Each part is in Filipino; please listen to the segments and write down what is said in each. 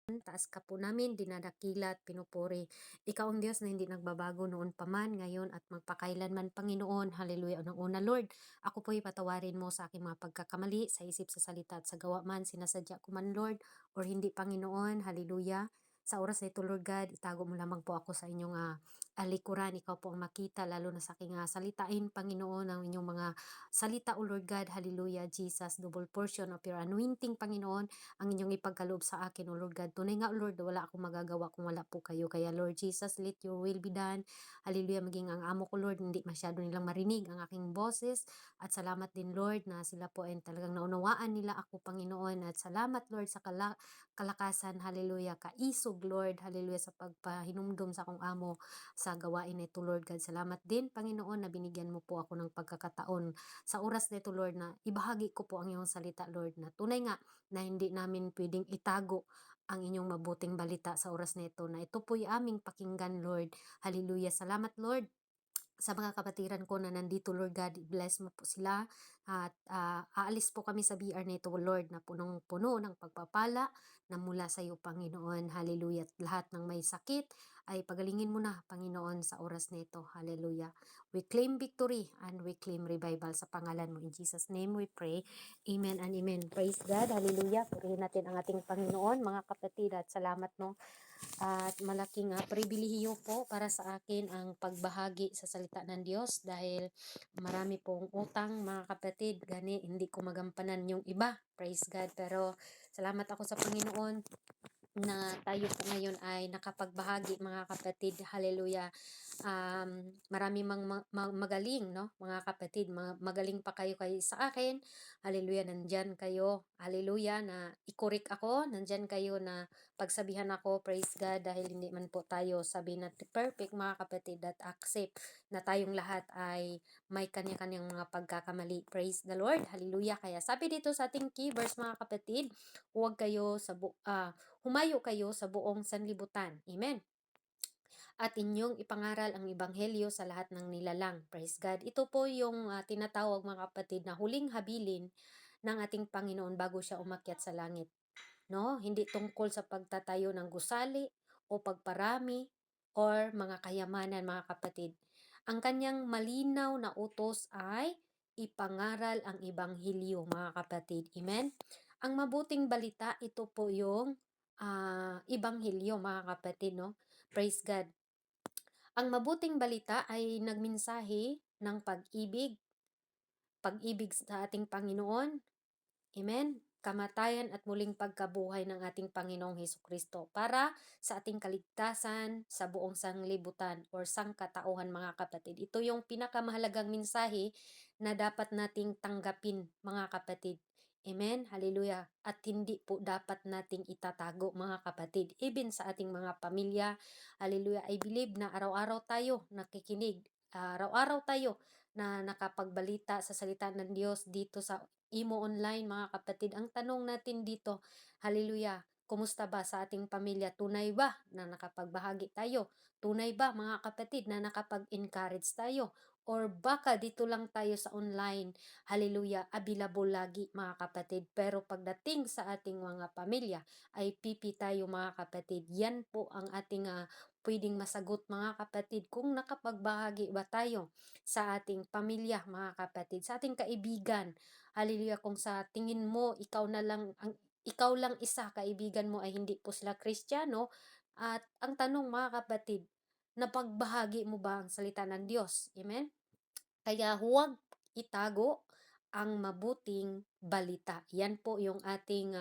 Taas ka po namin, dinadakilat, pinupuri. Ikaw ang Diyos na hindi nagbabago noon pa man, ngayon at magpakailanman, Panginoon. Hallelujah. Unang-una, Lord, ako po'y patawarin mo sa aking mga pagkakamali, sa isip, sa salita at sa gawa man, sinasadya ko man, Lord, or hindi, Panginoon. Hallelujah. Sa oras na ito, Lord God, itago mo lamang po ako sa inyong alikuran. Ikaw po ang makita, lalo na sa aking salitain, Panginoon, ang inyong mga salita, O Lord God. Hallelujah, Jesus. Double portion of your anointing, Panginoon, ang inyong ipagkaloob sa akin, O Lord God. Tunay nga, O Lord, wala akong magagawa kung wala po kayo. Kaya, Lord Jesus, let your will be done. Hallelujah, maging ang amo ko, Lord, hindi masyado nilang marinig ang aking boses. At salamat din, Lord, na sila po ay talagang naunawaan nila ako, Panginoon. At salamat, Lord, sa kalakasan, hallelujah, kaisog, Lord, hallelujah, sa pagpahinumdum sa akong amo sa gawain na ito, Lord God. Salamat din, Panginoon, na binigyan mo po ako ng pagkakataon sa oras na ito, Lord, na ibahagi ko po ang iyong salita, Lord, na tunay nga na hindi namin pwedeng itago ang inyong mabuting balita sa oras na ito po'y aming pakinggan, Lord. Hallelujah. Salamat, Lord, sa mga kapatiran ko na nandito, Lord God. Bless mo po sila at aalis po kami sa BR na ito, Lord, na punong-puno ng pagpapala na mula sa iyo, Panginoon. Hallelujah. At lahat ng may sakit ay pagalingin mo na, Panginoon, sa oras na ito. Hallelujah. We claim victory and we claim revival sa pangalan mo. In Jesus' name we pray. Amen and amen. Praise God. Hallelujah. Purihin natin ang ating Panginoon, mga kapatid, at salamat, no. At malaking pribilehiyo po para sa akin ang pagbahagi sa salita ng Diyos dahil marami pong utang, mga kapatid, gani hindi ko magampanan yung iba. Praise God. Pero salamat ako sa Panginoon na tayo po ngayon ay nakapagbahagi, mga kapatid. Hallelujah. Marami magaling, no, mga kapatid, magaling pa kayo sa akin. Hallelujah, nandyan kayo. Hallelujah, na ikurik ako. Nandyan kayo na pagsabihan ako. Praise God, dahil hindi man po tayo sabi na perfect, mga kapatid, at accept na tayong lahat ay may kanya-kanyang mga pagkakamali. Praise the Lord. Hallelujah. Kaya sabi dito sa ating key verse, mga kapatid, huwag kayo humayo kayo sa buong sanlibutan. Amen. At inyong ipangaral ang ebanghelyo sa lahat ng nilalang. Praise God. Ito po yung tinatawag, mga kapatid, na huling habilin ng ating Panginoon bago siya umakyat sa langit. No? Hindi tungkol sa pagtatayo ng gusali o pagparami or mga kayamanan, mga kapatid. Ang kanyang malinaw na utos ay ipangaral ang ebanghelyo, mga kapatid. Amen? Ang mabuting balita, ito po yung ebanghelyo, mga kapatid, no? Praise God. Ang mabuting balita ay nagmensahe ng pag-ibig sa ating Panginoon. Amen. Kamatayan at muling pagkabuhay ng ating Panginoong Hesukristo para sa ating kaligtasan sa buong sanglibutan or sangkatauhan, mga kapatid. Ito yung pinakamahalagang mensahe na dapat nating tanggapin, mga kapatid. Amen. Hallelujah. At hindi po dapat nating itatago, mga kapatid. Even sa ating mga pamilya. Hallelujah. I believe na araw-araw tayo nakikinig. Araw-araw tayo na nakapagbalita sa salita ng Diyos dito sa Imo Online, mga kapatid. Ang tanong natin dito, hallelujah, kumusta ba sa ating pamilya? Tunay ba na nakapagbahagi tayo? Tunay ba, mga kapatid, na nakapag-encourage tayo? Or baka dito lang tayo sa online, hallelujah, available lagi, mga kapatid. Pero pagdating sa ating mga pamilya, ay pipi tayo, mga kapatid. Yan po ang ating pwedeng masagot, mga kapatid, kung nakapagbahagi ba tayo sa ating pamilya, mga kapatid, sa ating kaibigan. Hallelujah, kung sa tingin mo ikaw lang isa, kaibigan mo ay hindi po sila Kristiyano, at ang tanong, mga kapatid, napagbahagi mo ba ang salita ng Diyos? Amen? Kaya huwag itago ang mabuting balita. Yan po yung ating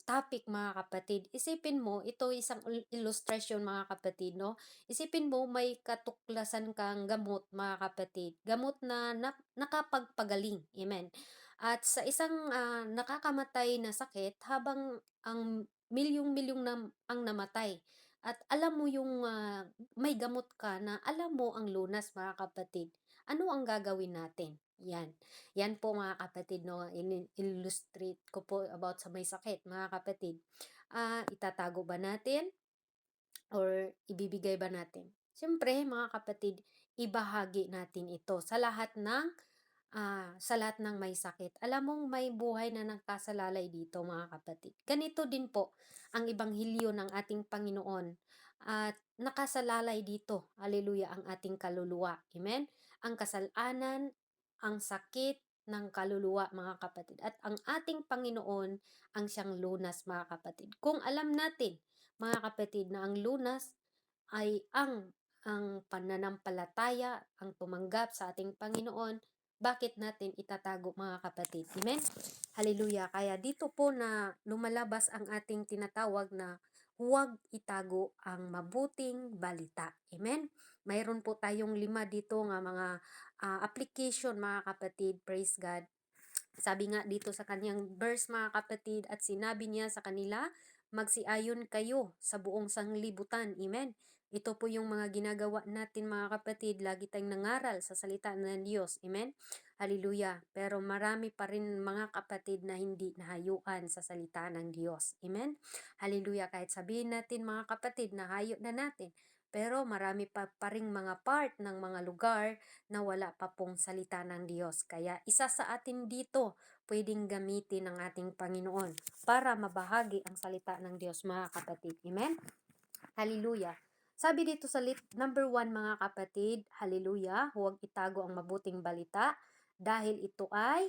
topic, mga kapatid. Isipin mo, ito isang illustration, mga kapatid, no? Isipin mo, may katuklasan kang gamot, mga kapatid. Gamot na nakapagpagaling. Amen. At sa isang nakakamatay na sakit, habang ang milyong-milyong na ang namatay. At alam mo yung may gamot ka na alam mo ang lunas, mga kapatid. Ano ang gagawin natin? Yan. Yan po, mga kapatid, no, illustrate ko po about sa may sakit, mga kapatid. Itatago ba natin or ibibigay ba natin? Siyempre, mga kapatid, ibahagi natin ito sa lahat ng sa lahat ng may sakit. Alam mong may buhay na nagkasalalay dito, mga kapatid. Ganito din po ang ebanghelyo ng ating Panginoon at nakasalalay dito, haleluya, ang ating kaluluwa. Amen? Ang kasalanan, ang sakit ng kaluluwa, mga kapatid. At ang ating Panginoon ang siyang lunas, mga kapatid. Kung alam natin, mga kapatid, na ang lunas ay ang pananampalataya, ang tumanggap sa ating Panginoon, bakit natin itatago, mga kapatid? Amen? Hallelujah. Kaya dito po na lumalabas ang ating tinatawag na huwag itago ang mabuting balita. Amen? Mayroon po tayong 5 dito nga mga application, mga kapatid. Praise God. Sabi nga dito sa kanyang verse, mga kapatid, at sinabi niya sa kanila, magsiayon kayo sa buong sanglibutan. Amen. Ito po yung mga ginagawa natin, mga kapatid. Lagi tayong nangaral sa salita ng Diyos. Amen. Hallelujah. Pero marami pa rin, mga kapatid, na hindi nahayuan sa salita ng Diyos. Amen. Hallelujah. Kahit sabihin natin, mga kapatid, nahayo na natin. Pero marami pa ring mga part ng mga lugar na wala pa pong salita ng Diyos. Kaya isa sa atin dito pwedeng gamitin ng ating Panginoon para mabahagi ang salita ng Diyos, mga kapatid. Amen? Hallelujah. Sabi dito sa number 1, mga kapatid, hallelujah, huwag itago ang mabuting balita dahil ito ay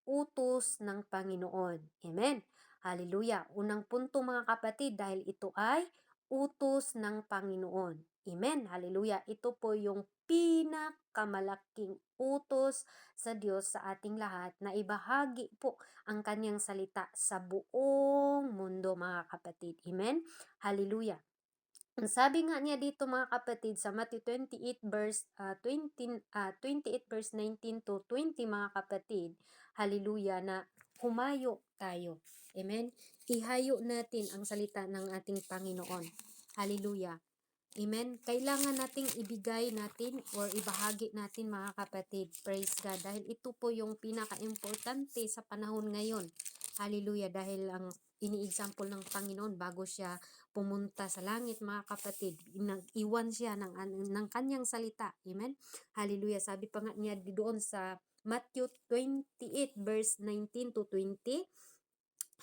utos ng Panginoon. Amen. Hallelujah. Unang punto, mga kapatid, dahil ito ay utos ng Panginoon. Amen. Hallelujah. Ito po yung pinakamalaking utos sa Diyos sa ating lahat na ibahagi po ang kanyang salita sa buong mundo, mga kapatid. Amen. Hallelujah. Ang sabi nga niya dito, mga kapatid, sa Matthew 28 verse 19 to 20, mga kapatid, hallelujah, na humayo tayo. Amen? Ihayo natin ang salita ng ating Panginoon. Hallelujah. Amen? Kailangan nating ibigay natin or ibahagi natin, mga kapatid. Praise God. Dahil ito po yung pinaka-importante sa panahon ngayon. Hallelujah. Dahil ang ini-example ng Panginoon bago siya pumunta sa langit, mga kapatid, nag-iwan siya ng kanyang salita. Amen? Hallelujah. Sabi pa nga niya doon sa Matthew 28 verse 19 to 20,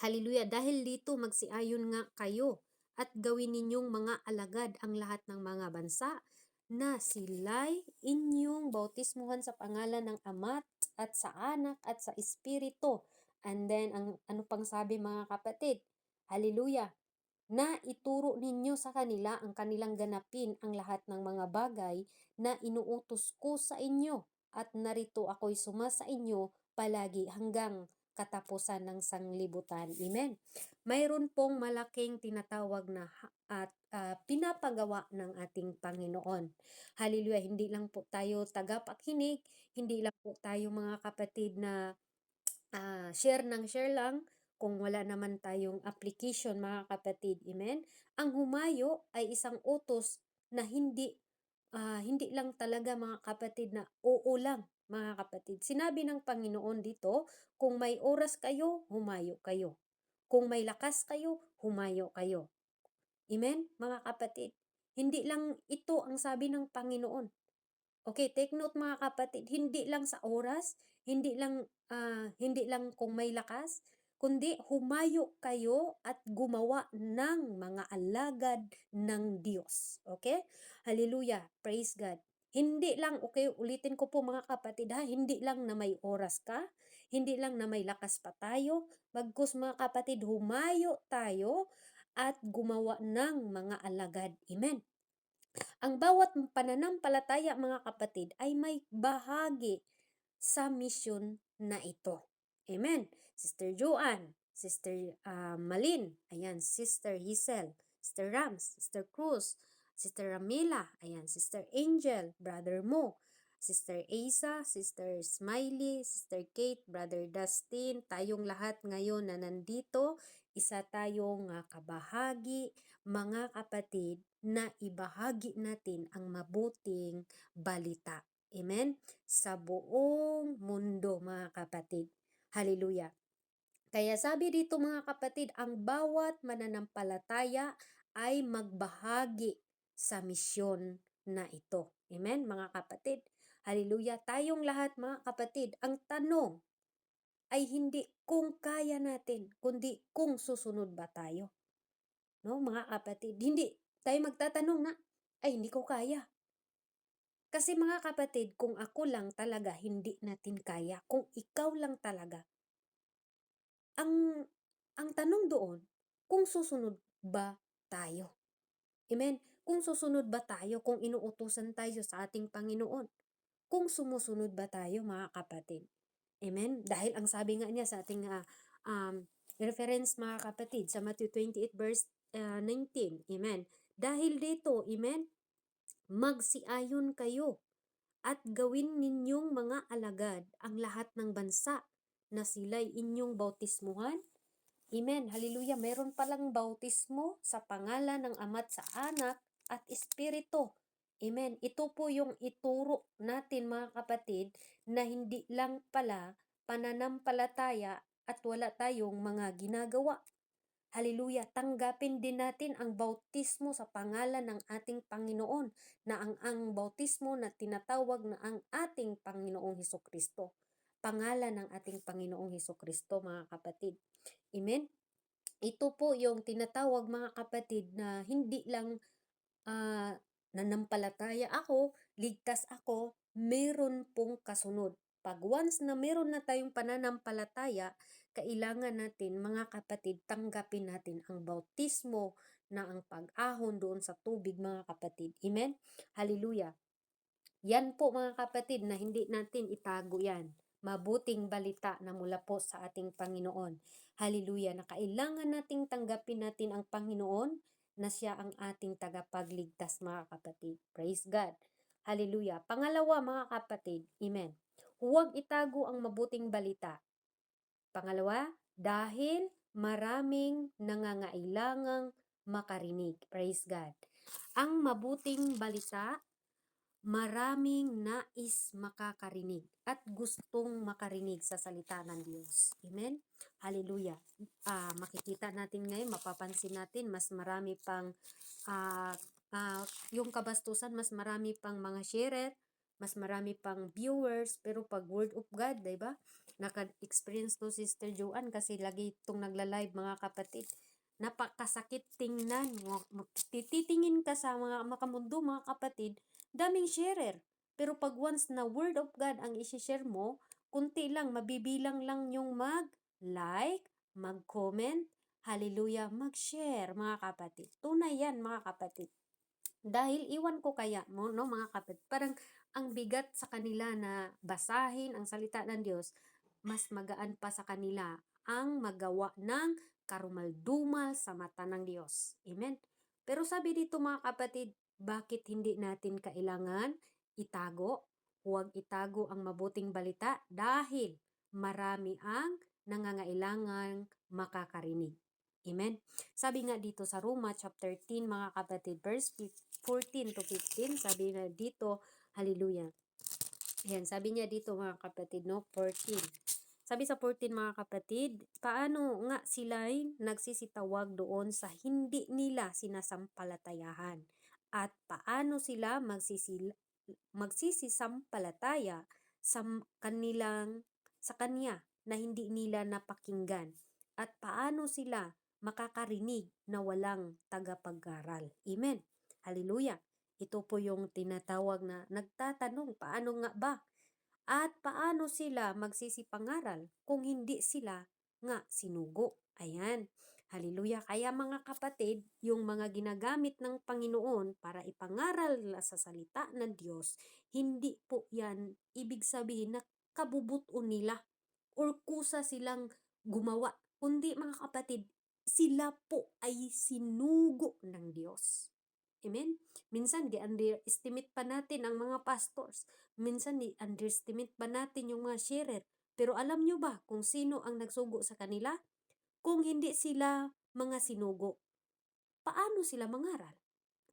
hallelujah, dahil dito magsiayon nga kayo at gawin ninyong mga alagad ang lahat ng mga bansa na sila'y inyong bautismuhan sa pangalan ng Ama at sa Anak at sa Espiritu. And then, ang ano pang sabi, mga kapatid? Hallelujah. Na ituro ninyo sa kanila ang kanilang ganapin ang lahat ng mga bagay na inuutos ko sa inyo. At narito ako'y sumasa inyo palagi hanggang katapusan ng sanglibutan. Amen. Mayroon pong malaking tinatawag na at pinapagawa ng ating Panginoon. Hallelujah. Hindi lang po tayo tagapakinig, hindi lang po tayo, mga kapatid, na share lang kung wala naman tayong application, mga kapatid. Amen. Ang humayo ay isang utos na hindi lang talaga, mga kapatid, na oo lang, mga kapatid. Sinabi ng Panginoon dito, kung may oras kayo, humayo kayo. Kung may lakas kayo, humayo kayo. Amen, mga kapatid. Hindi lang ito ang sabi ng Panginoon. Okay, take note, mga kapatid, hindi lang sa oras, hindi lang kung may lakas, kundi humayo kayo at gumawa ng mga alagad ng Diyos. Okay? Hallelujah. Praise God. Hindi lang, okay, ulitin ko po, mga kapatid, ha, hindi lang na may oras ka, hindi lang na may lakas pa tayo, bagkus, mga kapatid, humayo tayo at gumawa ng mga alagad. Amen. Ang bawat pananampalataya, mga kapatid, ay may bahagi sa misyon na ito. Amen. Sister Joanne, Sister Malin, ayan, Sister Hazel, Sister Rams, Sister Cruz, Sister Ramila, ayan, Sister Angel, Brother Mo, Sister Asa, Sister Smiley, Sister Kate, Brother Dustin, tayong lahat ngayon na nandito, isa tayong kabahagi, mga kapatid, na ibahagi natin ang mabuting balita. Amen? Sa buong mundo, mga kapatid. Hallelujah. Kaya sabi dito, mga kapatid, ang bawat mananampalataya ay magbahagi sa misyon na ito. Amen, mga kapatid? Hallelujah. Tayong lahat mga kapatid, ang tanong ay hindi kung kaya natin, kundi kung susunod ba tayo. No, mga kapatid, hindi tayo magtatanong na, ay hindi ko kaya. Kasi mga kapatid, kung ako lang talaga, hindi natin kaya. Kung ikaw lang talaga, ang tanong doon, kung susunod ba tayo? Amen? Kung susunod ba tayo, kung inuutusan tayo sa ating Panginoon? Kung sumusunod ba tayo mga kapatid? Amen? Dahil ang sabi nga niya sa ating reference mga kapatid, sa Matthew 28 verse 19, amen? Dahil dito, amen, magsiayon kayo at gawin ninyong mga alagad ang lahat ng bansa na sila'y inyong bautismuhan. Amen. Hallelujah. Meron palang bautismo sa pangalan ng Ama at sa Anak at Espiritu. Amen. Ito po yung ituro natin mga kapatid na hindi lang pala pananampalataya at wala tayong mga ginagawa. Hallelujah. Tanggapin din natin ang bautismo sa pangalan ng ating Panginoon na ang bautismo na tinatawag na ang ating Panginoong Hesukristo. Pangalan ng ating Panginoong Hesukristo mga kapatid. Amen. Ito po yung tinatawag mga kapatid na hindi lang nanampalataya ako, ligtas ako, meron pong kasunod. Pag once na meron na tayong pananampalataya, kailangan natin mga kapatid, tanggapin natin ang bautismo na ang pag-ahon doon sa tubig mga kapatid. Amen? Hallelujah. Yan po mga kapatid na hindi natin itago yan. Mabuting balita na mula po sa ating Panginoon. Hallelujah, na kailangan nating tanggapin natin ang Panginoon na siya ang ating tagapagligtas mga kapatid. Praise God. Hallelujah. Pangalawa mga kapatid, amen. Huwag itago ang mabuting balita. Pangalawa, dahil maraming nangangailangang makarinig. Praise God. Ang mabuting balita, maraming nais makakarinig at gustong makarinig sa salita ng Diyos. Amen? Hallelujah. Makikita natin ngayon, mapapansin natin, mas marami pang yung kabastusan, mas marami pang mga sharer, mas marami pang viewers, pero pag word of God, diba? Naka-experience to Sister Joanne kasi lagi itong nagla-live mga kapatid. Napakasakit tingnan. Titingin ka sa mga makamundo mga kapatid, daming sharer. Pero pag once na word of God ang isi-share mo, kunti lang, mabibilang lang yung mag-like, mag-comment, hallelujah, mag-share mga kapatid. Tunay yan mga kapatid. Dahil iwan ko kaya mo, no mga kapatid, parang ang bigat sa kanila na basahin ang salita ng Diyos, mas magaan pa sa kanila ang magawa ng karumaldumal sa mata ng Diyos. Amen? Pero sabi dito mga kapatid, bakit hindi natin kailangan itago? Huwag itago ang mabuting balita dahil marami ang nangangailangang makakarinig. Amen? Sabi nga dito sa Roma chapter 13 mga kapatid, verse 14 to 15, sabi na dito, hallelujah. Ayan, sabi niya dito mga kapatid, no, 14. Sabi sa 14 mga kapatid, paano nga sila'y nagsisitawag doon sa hindi nila sinasampalatayahan? At paano sila magsisisampalataya sa kanya na hindi nila napakinggan? At paano sila makakarinig na walang tagapag-aral? Amen. Hallelujah. Ito po yung tinatawag na nagtatanong, paano nga ba? At paano sila magsisipangaral kung hindi sila nga sinugo? Ayan. Hallelujah. Kaya mga kapatid, yung mga ginagamit ng Panginoon para ipangaral sa salita ng Diyos, hindi po yan ibig sabihin na kabubuton nila or kusa silang gumawa. Kundi mga kapatid, sila po ay sinugo ng Diyos. Amen? Minsan, di-underestimate pa natin ang mga pastors. Minsan, di-underestimate pa natin yung mga sharer. Pero alam nyo ba kung sino ang nagsugo sa kanila? Kung hindi sila mga sinugo, paano sila mangaral?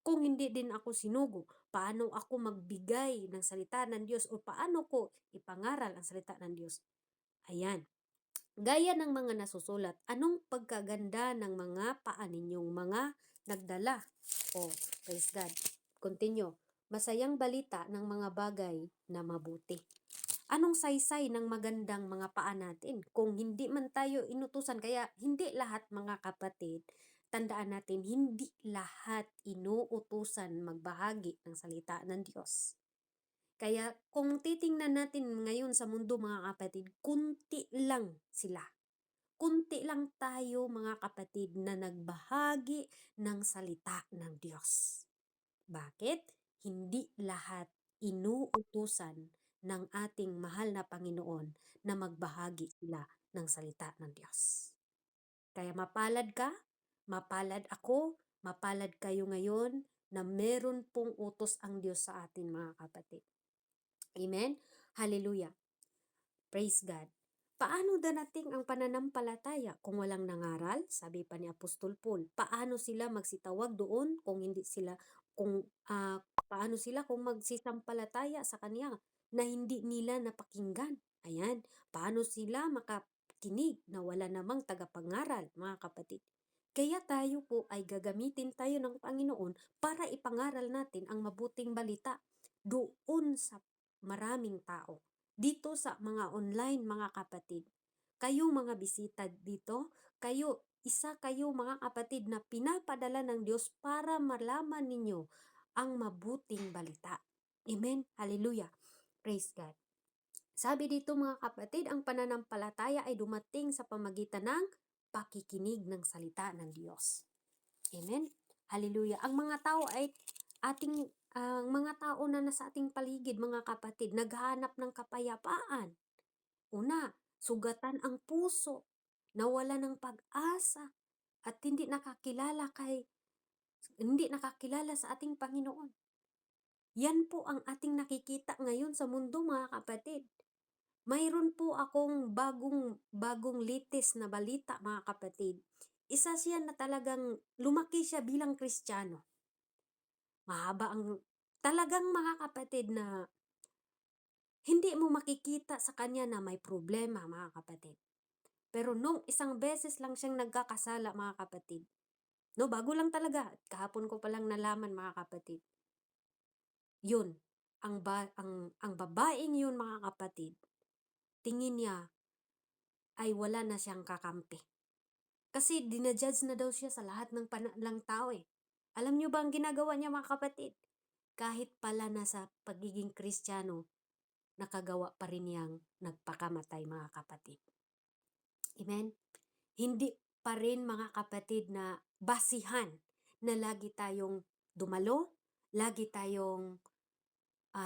Kung hindi din ako sinugo, paano ako magbigay ng salita ng Diyos o paano ko ipangaral ang salita ng Diyos? Ayan. Gaya ng mga nasusulat, anong pagkaganda ng mga paa ninyong mga nagdala? Oh, praise God. Continue. Masayang balita ng mga bagay na mabuti. Anong saysay ng magandang mga paa natin kung hindi man tayo inutusan? Kaya hindi lahat, mga kapatid, tandaan natin, hindi lahat inuutusan magbahagi ng salita ng Diyos. Kaya kung titingnan natin ngayon sa mundo, mga kapatid, kunti lang sila. Kunti lang tayo, mga kapatid, na nagbahagi ng salita ng Diyos. Bakit? Hindi lahat inuutusan ng ating mahal na Panginoon na magbahagi sila ng salita ng Diyos. Kaya mapalad ka, mapalad ako, mapalad kayo ngayon na meron pong utos ang Diyos sa atin, mga kapatid. Amen? Hallelujah. Praise God. Paano darating ang pananampalataya kung walang nangaral? Sabi pa ni Apostol Paul. Paano sila magsitawag doon kung hindi sila kung paano sila kung magsisampalataya sa kanya na hindi nila napakinggan? Ayan, paano sila makakinig na wala namang tagapangaral, mga kapatid? Kaya tayo po ay gagamitin tayo ng Panginoon para ipangaral natin ang mabuting balita doon sa maraming tao. Dito sa mga online, mga kapatid, kayo mga bisita dito, isa kayo, mga kapatid, na pinapadala ng Diyos para malaman ninyo ang mabuting balita. Amen? Hallelujah. Praise God. Sabi dito, mga kapatid, ang pananampalataya ay dumating sa pamagitan ng pakikinig ng salita ng Diyos. Amen? Hallelujah. Ang mga tao ay ang mga tao na nasa ating paligid, mga kapatid, naghahanap ng kapayapaan. Una, sugatan ang puso, nawala ng pag-asa, at hindi nakakilala sa ating Panginoon. Yan po ang ating nakikita ngayon sa mundo, mga kapatid. Mayroon po akong bagong latest na balita, mga kapatid. Isa siya na talagang lumaki siya bilang Kristiyano. Mahaba ang talagang, mga kapatid, na hindi mo makikita sa kanya na may problema, mga kapatid. Pero nung isang beses lang siyang nagkakasala, mga kapatid, no, bago lang talaga, kahapon ko palang nalaman, mga kapatid, yun, ang babaeng yun, mga kapatid, tingin niya ay wala na siyang kakampi. Kasi dinajudge na daw siya sa lahat ng tao eh. Alam niyo ba ang ginagawa niya, mga kapatid? Kahit pala na sa pagiging Kristiyano, nakagawa pa rin niyang nagpakamatay, mga kapatid. Amen? Hindi pa rin, mga kapatid, na basihan na lagi tayong dumalo, lagi tayong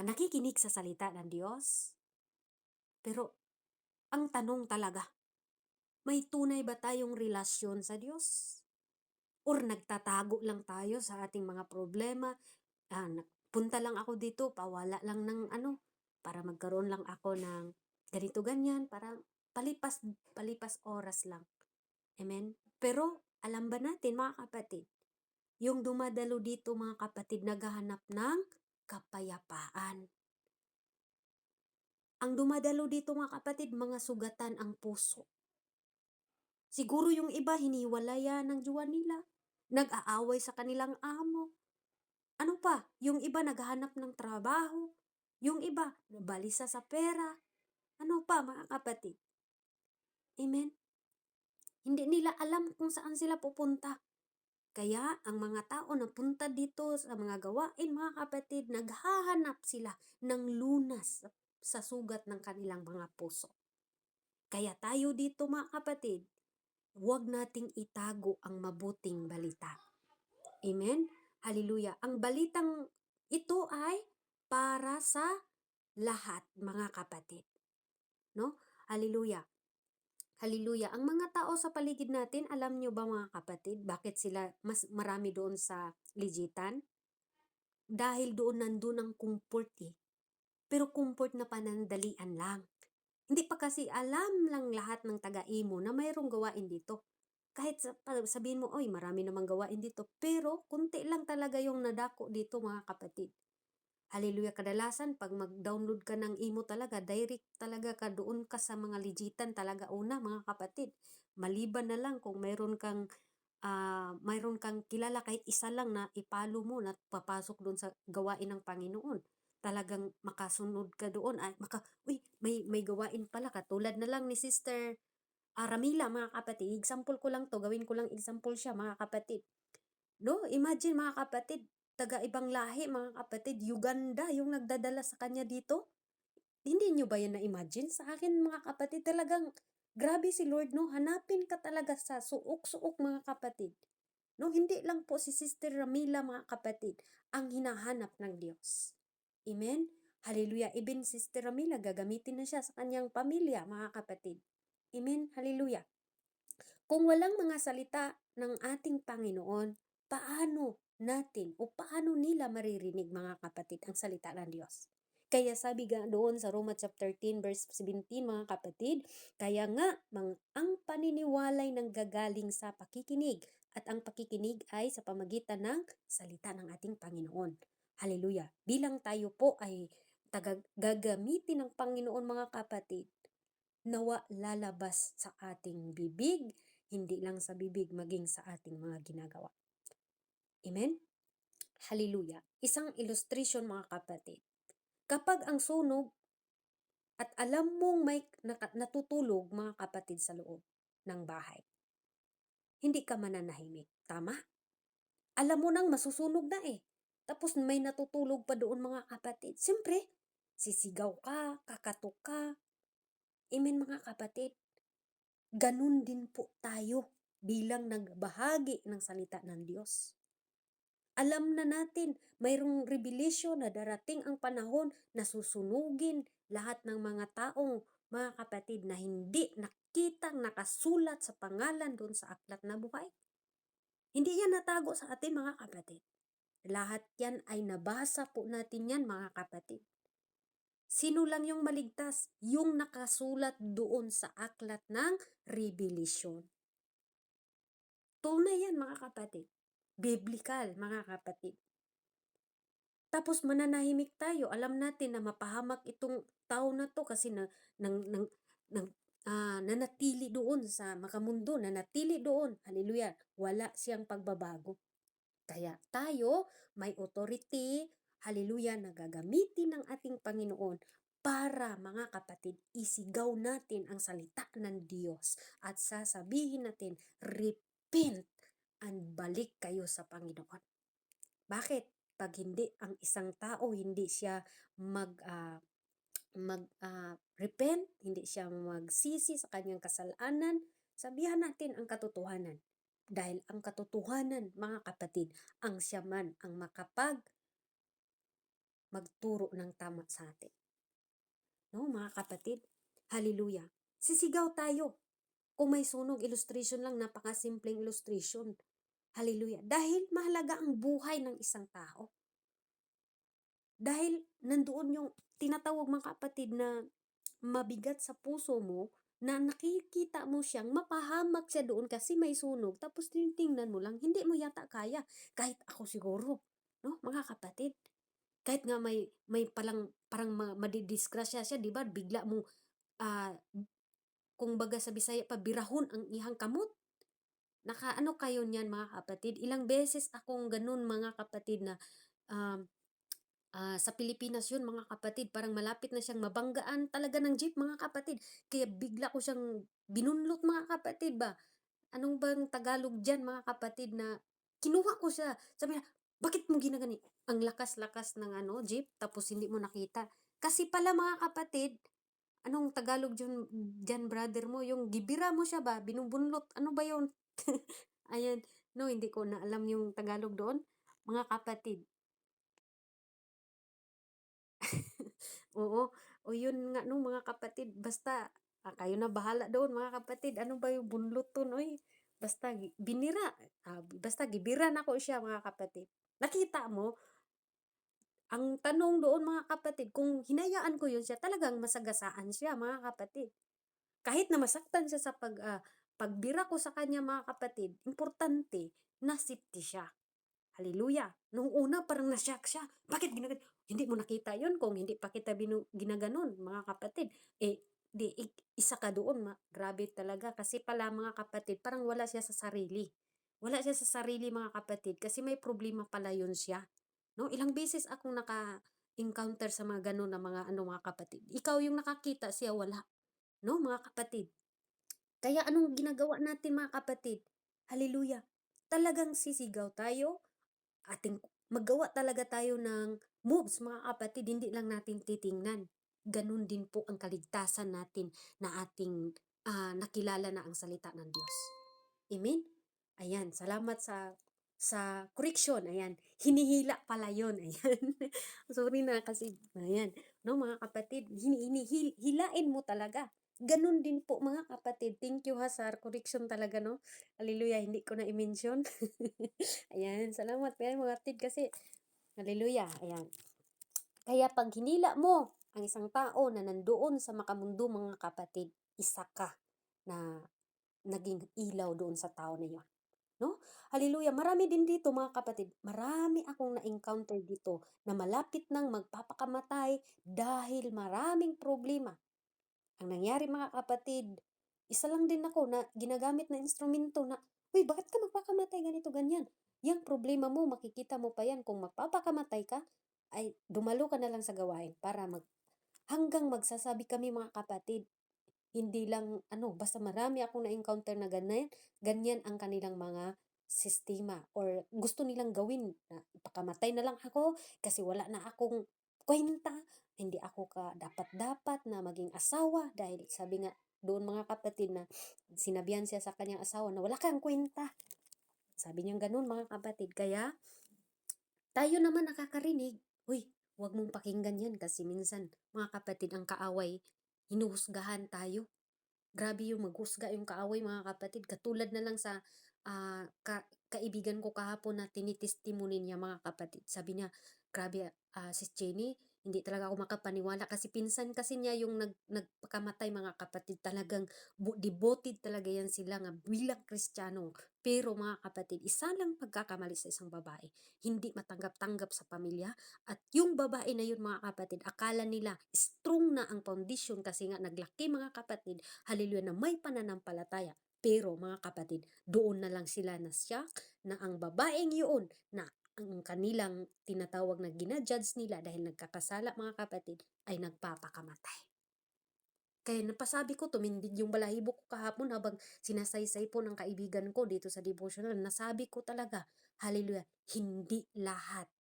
nakikinig sa salita ng Diyos. Pero ang tanong talaga, may tunay ba tayong relasyon sa Diyos? Or nagtatago lang tayo sa ating mga problema? Punta lang ako dito, pawala lang ng para magkaroon lang ako ng ganito ganyan, para palipas oras lang. Amen? Pero alam ba natin, mga kapatid, yung dumadalo dito, mga kapatid, naghahanap ng kapayapaan. Ang dumadalo dito, mga kapatid, mga sugatan ang puso. Siguro yung iba hiniwalayan ng jowa nila, nag-aaway sa kanilang amo. Ano pa? Yung iba naghahanap ng trabaho. Yung iba nabalisa sa pera. Ano pa, mga kapatid? Amen? Hindi nila alam kung saan sila pupunta. Kaya ang mga tao na punta dito sa mga gawain, mga kapatid, naghahanap sila ng lunas sa sugat ng kanilang mga puso. Kaya tayo dito, mga kapatid, huwag nating itago ang mabuting balita. Amen? Hallelujah. Ang balitang ito ay para sa lahat, mga kapatid. No? Hallelujah. Hallelujah. Ang mga tao sa paligid natin, alam nyo ba, mga kapatid, bakit sila mas marami doon sa legitan? Dahil doon nandun ang comfort eh. Pero comfort na panandalian lang. Hindi pa kasi alam lang lahat ng taga-imo na mayroong gawain dito. Kahit sabihin mo, oy, marami namang gawain dito. Pero kunti lang talaga yung nadako dito, mga kapatid. Hallelujah. Kadalasan, pag mag-download ka ng imo talaga, direct talaga ka doon ka sa mga legitan talaga una, mga kapatid. Maliban na lang kung mayroon kang mayroon kang kilala kahit isa lang na ipalo mo na papasok doon sa gawain ng Panginoon. Talagang makasunod ka doon ay uy, may gawain pala katulad na lang ni Sister Ramila mga kapatid. Example ko lang to, gawin ko lang example siya mga kapatid. No, imagine mga kapatid, taga ibang lahi mga kapatid, Uganda yung nagdadala sa kanya dito. Hindi nyo ba yan na-imagine? Sa akin mga kapatid, talagang grabe si Lord, no? Hanapin ka talaga sa suok-suok mga kapatid. No, hindi lang po si Sister Ramila mga kapatid ang hinahanap ng Diyos. Amen? Hallelujah. Even Sister Ramila, gagamitin na siya sa kanyang pamilya mga kapatid. Amen? Hallelujah. Kung walang mga salita ng ating Panginoon, paano natin o paano nila maririnig mga kapatid ang salita ng Diyos? Kaya sabi nga doon sa Roma chapter 10 verse 17 mga kapatid, kaya nga ang paniniwalay nanggagaling sa pakikinig at ang pakikinig ay sa pamagitan ng salita ng ating Panginoon. Hallelujah. Bilang tayo po ay gagamitin ng Panginoon mga kapatid, nawa lalabas sa ating bibig, hindi lang sa bibig, maging sa ating mga ginagawa. Amen? Hallelujah. Isang illustration mga kapatid. Kapag ang sunog at alam mong may natutulog mga kapatid sa loob ng bahay, hindi ka mananahimik. Tama? Alam mo nang masusunog na eh. Tapos may natutulog pa doon mga kapatid. Siyempre, sisigaw ka, kakatok ka. Amen mga kapatid. Ganun din po tayo bilang nagbahagi ng salita ng Diyos. Alam na natin, mayroong revelation na darating ang panahon na susunugin lahat ng mga taong, mga kapatid, na hindi nakitang nakasulat sa pangalan doon sa aklat na buhay. Hindi yan natago sa atin mga kapatid. Lahat yan ay nabasa po natin yan mga kapatid. Sino lang yung maligtas? Yung nakasulat doon sa aklat ng Revelation. Tunay yan mga kapatid. Biblical mga kapatid. Tapos mananahimik tayo. Alam natin na mapahamak itong tao na to kasi nanatili doon sa makamundo, nanatili doon. Hallelujah. Wala siyang pagbabago. Kaya tayo may authority, hallelujah, na gagamitin ng ating Panginoon para mga kapatid, isigaw natin ang salita ng Diyos at sasabihin natin, repent and balik kayo sa Panginoon. Bakit? Pag hindi ang isang tao, hindi siya repent, hindi siya magsisi sa kanyang kasalanan, sabihan natin ang katotohanan. Dahil ang katotohanan, mga kapatid, ang siya man ang magturo ng tama sa atin. No, mga kapatid? Hallelujah. Sisigaw tayo. Kung may sunog, illustration lang, napakasimpleng illustration. Hallelujah. Dahil mahalaga ang buhay ng isang tao. Dahil nandoon yung tinatawag mga kapatid na mabigat sa puso mo, na nakikita mo siyang mapahamak siya doon kasi may sunog, tapos tinitingnan mo lang, hindi mo yata kaya. Kahit ako siguro, no, mga kapatid. Kahit nga may parang madidisgrasya siya, di ba? Bigla mo, kung baga sa Bisaya pa, birahon ang ihang kamot. Nakaano kayo niyan mga kapatid? Ilang beses akong ganun mga kapatid na sa Pilipinas yun mga kapatid, parang malapit na siyang mabanggaan talaga ng jeep mga kapatid. Kaya bigla ko siyang binunlot mga kapatid ba. Anong bang Tagalog dyan mga kapatid na kinuha ko siya. Sabi niya, bakit mo ginagani? Ang lakas-lakas ng jeep tapos hindi mo nakita. Kasi pala mga kapatid, anong Tagalog dyan brother mo? Yung gibira mo siya ba? Binubunlot. Ano ba yun? Ayan. No, hindi ko na alam yung Tagalog doon. Mga kapatid, oo. O yun nga no mga kapatid, basta kayo na bahala doon mga kapatid. Ano ba yung bunluton? Oy, basta binira. Basta gibira na ko siya mga kapatid. Nakita mo, ang tanong doon mga kapatid, kung hinayaan ko yun siya, talagang masagasaan siya mga kapatid. Kahit na masaktan siya sa pagbira ko sa kanya mga kapatid, importante na safety siya. Hallelujah. Nung una, parang nasyak siya. Bakit ginaganon? Hindi mo nakita yon kung hindi pa kita ginaganon, mga kapatid. Isa ka doon. Grabe talaga. Kasi pala, mga kapatid, parang wala siya sa sarili. Wala siya sa sarili mga kapatid kasi may problema pala yun siya. No? Ilang beses akong naka-encounter sa mga ganun na mga ano mga kapatid. Ikaw yung nakakita, siya wala. No, mga kapatid. Kaya anong ginagawa natin mga kapatid? Hallelujah. Talagang sisigaw tayo, ating maggawa talaga tayo ng moves mga kapatid, hindi lang natin titingnan. Ganun din po ang kaligtasan natin na ating nakilala na ang salita ng Diyos. Amen? Ayan, salamat sa correction. Ayan, hinihila pala yun. Ayan. Sorry na kasi, ayan. No, mga kapatid, hilain mo talaga. Ganun din po mga kapatid. Thank you ha sa correction talaga, no? Hallelujah, hindi ko na i-mention. Ayan, salamat kaya mga kapatid kasi, hallelujah, ayan. Kaya pag hinila mo ang isang tao na nandoon sa makamundo mga kapatid, isa ka na naging ilaw doon sa tao na yun. No? Hallelujah. Marami din dito mga kapatid. Marami akong na-encounter dito na malapit nang magpapakamatay dahil maraming problema. Ang nangyari mga kapatid, isa lang din ako na ginagamit na instrumento na, uy, bakit ka magpakamatay ganito, ganyan? Yang problema mo, makikita mo pa yan. Kung magpapakamatay ka, ay dumalo ka na lang sa gawain para hanggang magsasabi kami mga kapatid, hindi lang basta marami akong na-encounter na ganyan, ganyan ang kanilang mga sistema or gusto nilang gawin na ipakamatay na lang ako kasi wala na akong kwenta, hindi ako ka dapat-dapat na maging asawa dahil sabi nga doon mga kapatid na sinabihan siya sa kanyang asawa na wala kang kwenta. Sabi niya ganun mga kapatid. Kaya tayo naman nakakarinig, uy, huwag mong pakinggan yan kasi minsan mga kapatid ang kaaway, hinuhusgahan tayo. Grabe yung maghusga yung kaaway mga kapatid. Katulad na lang sa kaibigan ko kahapon na tinitestimony niya mga kapatid. Sabi niya, grabe Sis Jenny, hindi talaga ako makapaniwala kasi pinsan kasi niya yung nagpakamatay mga kapatid. Talagang devoted talaga yan sila nga bilang Kristiyano. Pero mga kapatid, isa lang pagkakamali sa isang babae. Hindi matanggap-tanggap sa pamilya. At yung babae na yun mga kapatid, akala nila strong na ang foundation kasi nga naglaki mga kapatid. Hallelujah, na may pananampalataya. Pero mga kapatid, doon na lang sila nasyak na ang babaeng yun na ang kanilang tinatawag na ginajudge nila dahil nagkakasala mga kapatid ay nagpapakamatay. Kaya napasabi ko, tumindig yung balahibo ko kahapon habang sinasaysay po ng kaibigan ko dito sa devotional. Nasabi ko talaga, hallelujah, hindi lahat.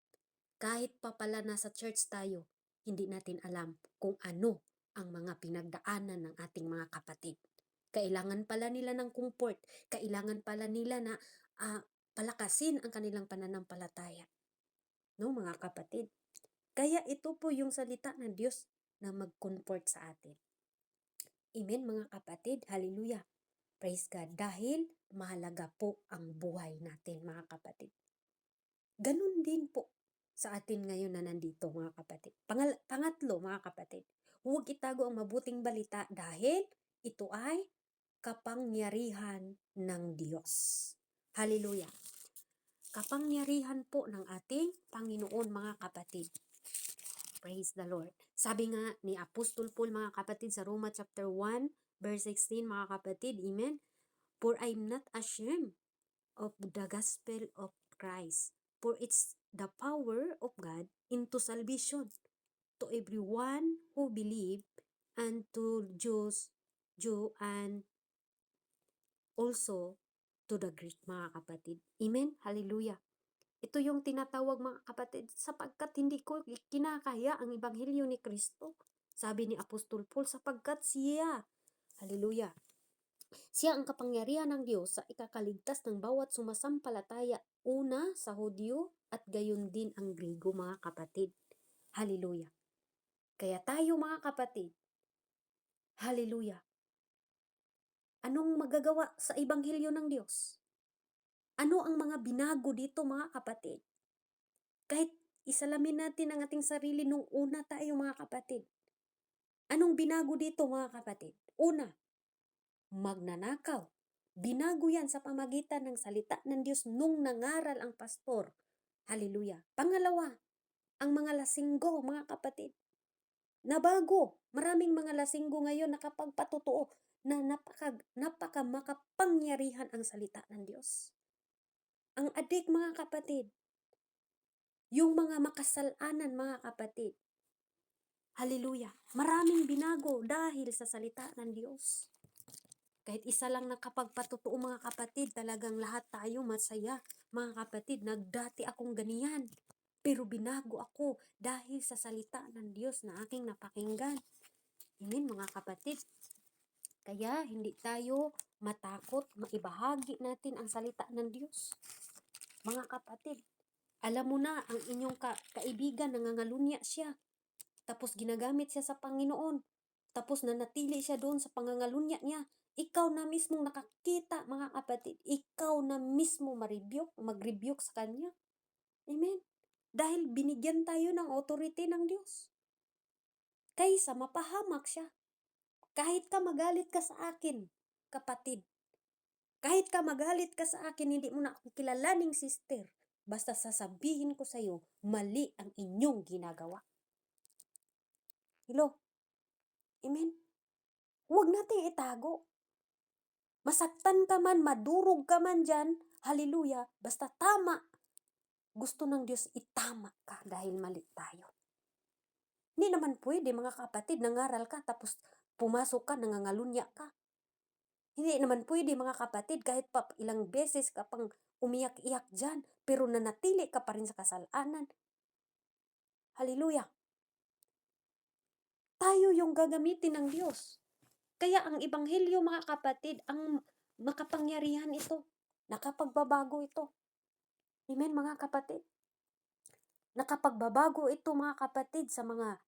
Kahit pa pala nasa church tayo, hindi natin alam kung ano ang mga pinagdaanan ng ating mga kapatid. Kailangan pala nila ng comfort. Kailangan pala nila na palakasin ang kanilang pananampalataya. No, mga kapatid. Kaya ito po yung salita ng Diyos na mag-comfort sa atin. Amen mga kapatid. Hallelujah. Praise God. Dahil mahalaga po ang buhay natin mga kapatid. Ganun din po sa atin ngayon na nandito mga kapatid. Pangatlo mga kapatid, huwag itago ang mabuting balita dahil ito ay kapangyarihan ng Diyos. Hallelujah. Kapangyarihan po ng ating Panginoon mga kapatid. Praise the Lord. Sabi nga ni Apostol Paul mga kapatid sa Roma chapter 1 verse 16 mga kapatid, amen? For I'm not ashamed of the gospel of Christ, for it's the power of God into salvation to everyone who believe, and to Jew and also to the Greek mga kapatid. Amen? Hallelujah. Ito yung tinatawag mga kapatid sapagkat hindi ko kinakaya ang ebanghelyo ni Kristo. Sabi ni Apostol Paul sapagkat siya, hallelujah, siya ang kapangyarihan ng Diyos sa ikakaligtas ng bawat sumasampalataya, una sa Hudyo at gayon din ang Grigo mga kapatid. Hallelujah. Kaya tayo mga kapatid, hallelujah, anong magagawa sa ebanghelyo ng Diyos? Ano ang mga binago dito mga kapatid? Kahit isalamin natin ang ating sarili nung una tayo mga kapatid. Anong binago dito mga kapatid? Una, magnanakaw. Binago yan sa pamagitan ng salita ng Diyos nung nangaral ang pastor. Hallelujah. Pangalawa, ang mga lasinggo mga kapatid. Nabago. Maraming mga lasinggo ngayon nakapagpatotoo na napaka makapangyarihan ang salita ng Diyos. Ang adik mga kapatid, yung mga makasalanan mga kapatid. Hallelujah. Maraming binago dahil sa salita ng Diyos. Kahit isa lang nakapagpatotoo mga kapatid, talagang lahat tayo masaya. Mga kapatid, nagdati akong ganiyan. Pero binago ako dahil sa salita ng Diyos na aking napakinggan. Amen mga kapatid. Kaya hindi tayo matakot, maibahagi natin ang salita ng Diyos. Mga kapatid, alam mo na ang inyong kaibigan, nangangalunya siya. Tapos ginagamit siya sa Panginoon. Tapos nanatili siya doon sa pangangalunya niya. Ikaw na mismo nakakita, mga kapatid. Ikaw na mismo mag-rebuke sa kanya. Amen. Dahil binigyan tayo ng authority ng Diyos. Kaysa mapahamak siya. Kahit ka magalit ka sa akin, kapatid. Kahit ka magalit ka sa akin, hindi mo na ako kilalaning sister. Basta sasabihin ko sa iyo, mali ang inyong ginagawa. Hello? Amen? Huwag natin itago. Masaktan ka man, madurog ka man dyan, hallelujah, basta tama. Gusto ng Diyos itama ka dahil mali tayo. Hindi naman pwede mga kapatid, nangaral ka tapos pumasok ka, nangangalunya ka. Hindi naman pwede mga kapatid, kahit pa ilang beses ka pang umiyak-iyak dyan, pero nanatili ka pa rin sa kasalanan. Hallelujah. Tayo yung gagamitin ng Diyos. Kaya ang ebanghelyo mga kapatid, ang makapangyarihan ito. Nakapagbabago ito. Amen mga kapatid. Nakapagbabago ito mga kapatid sa mga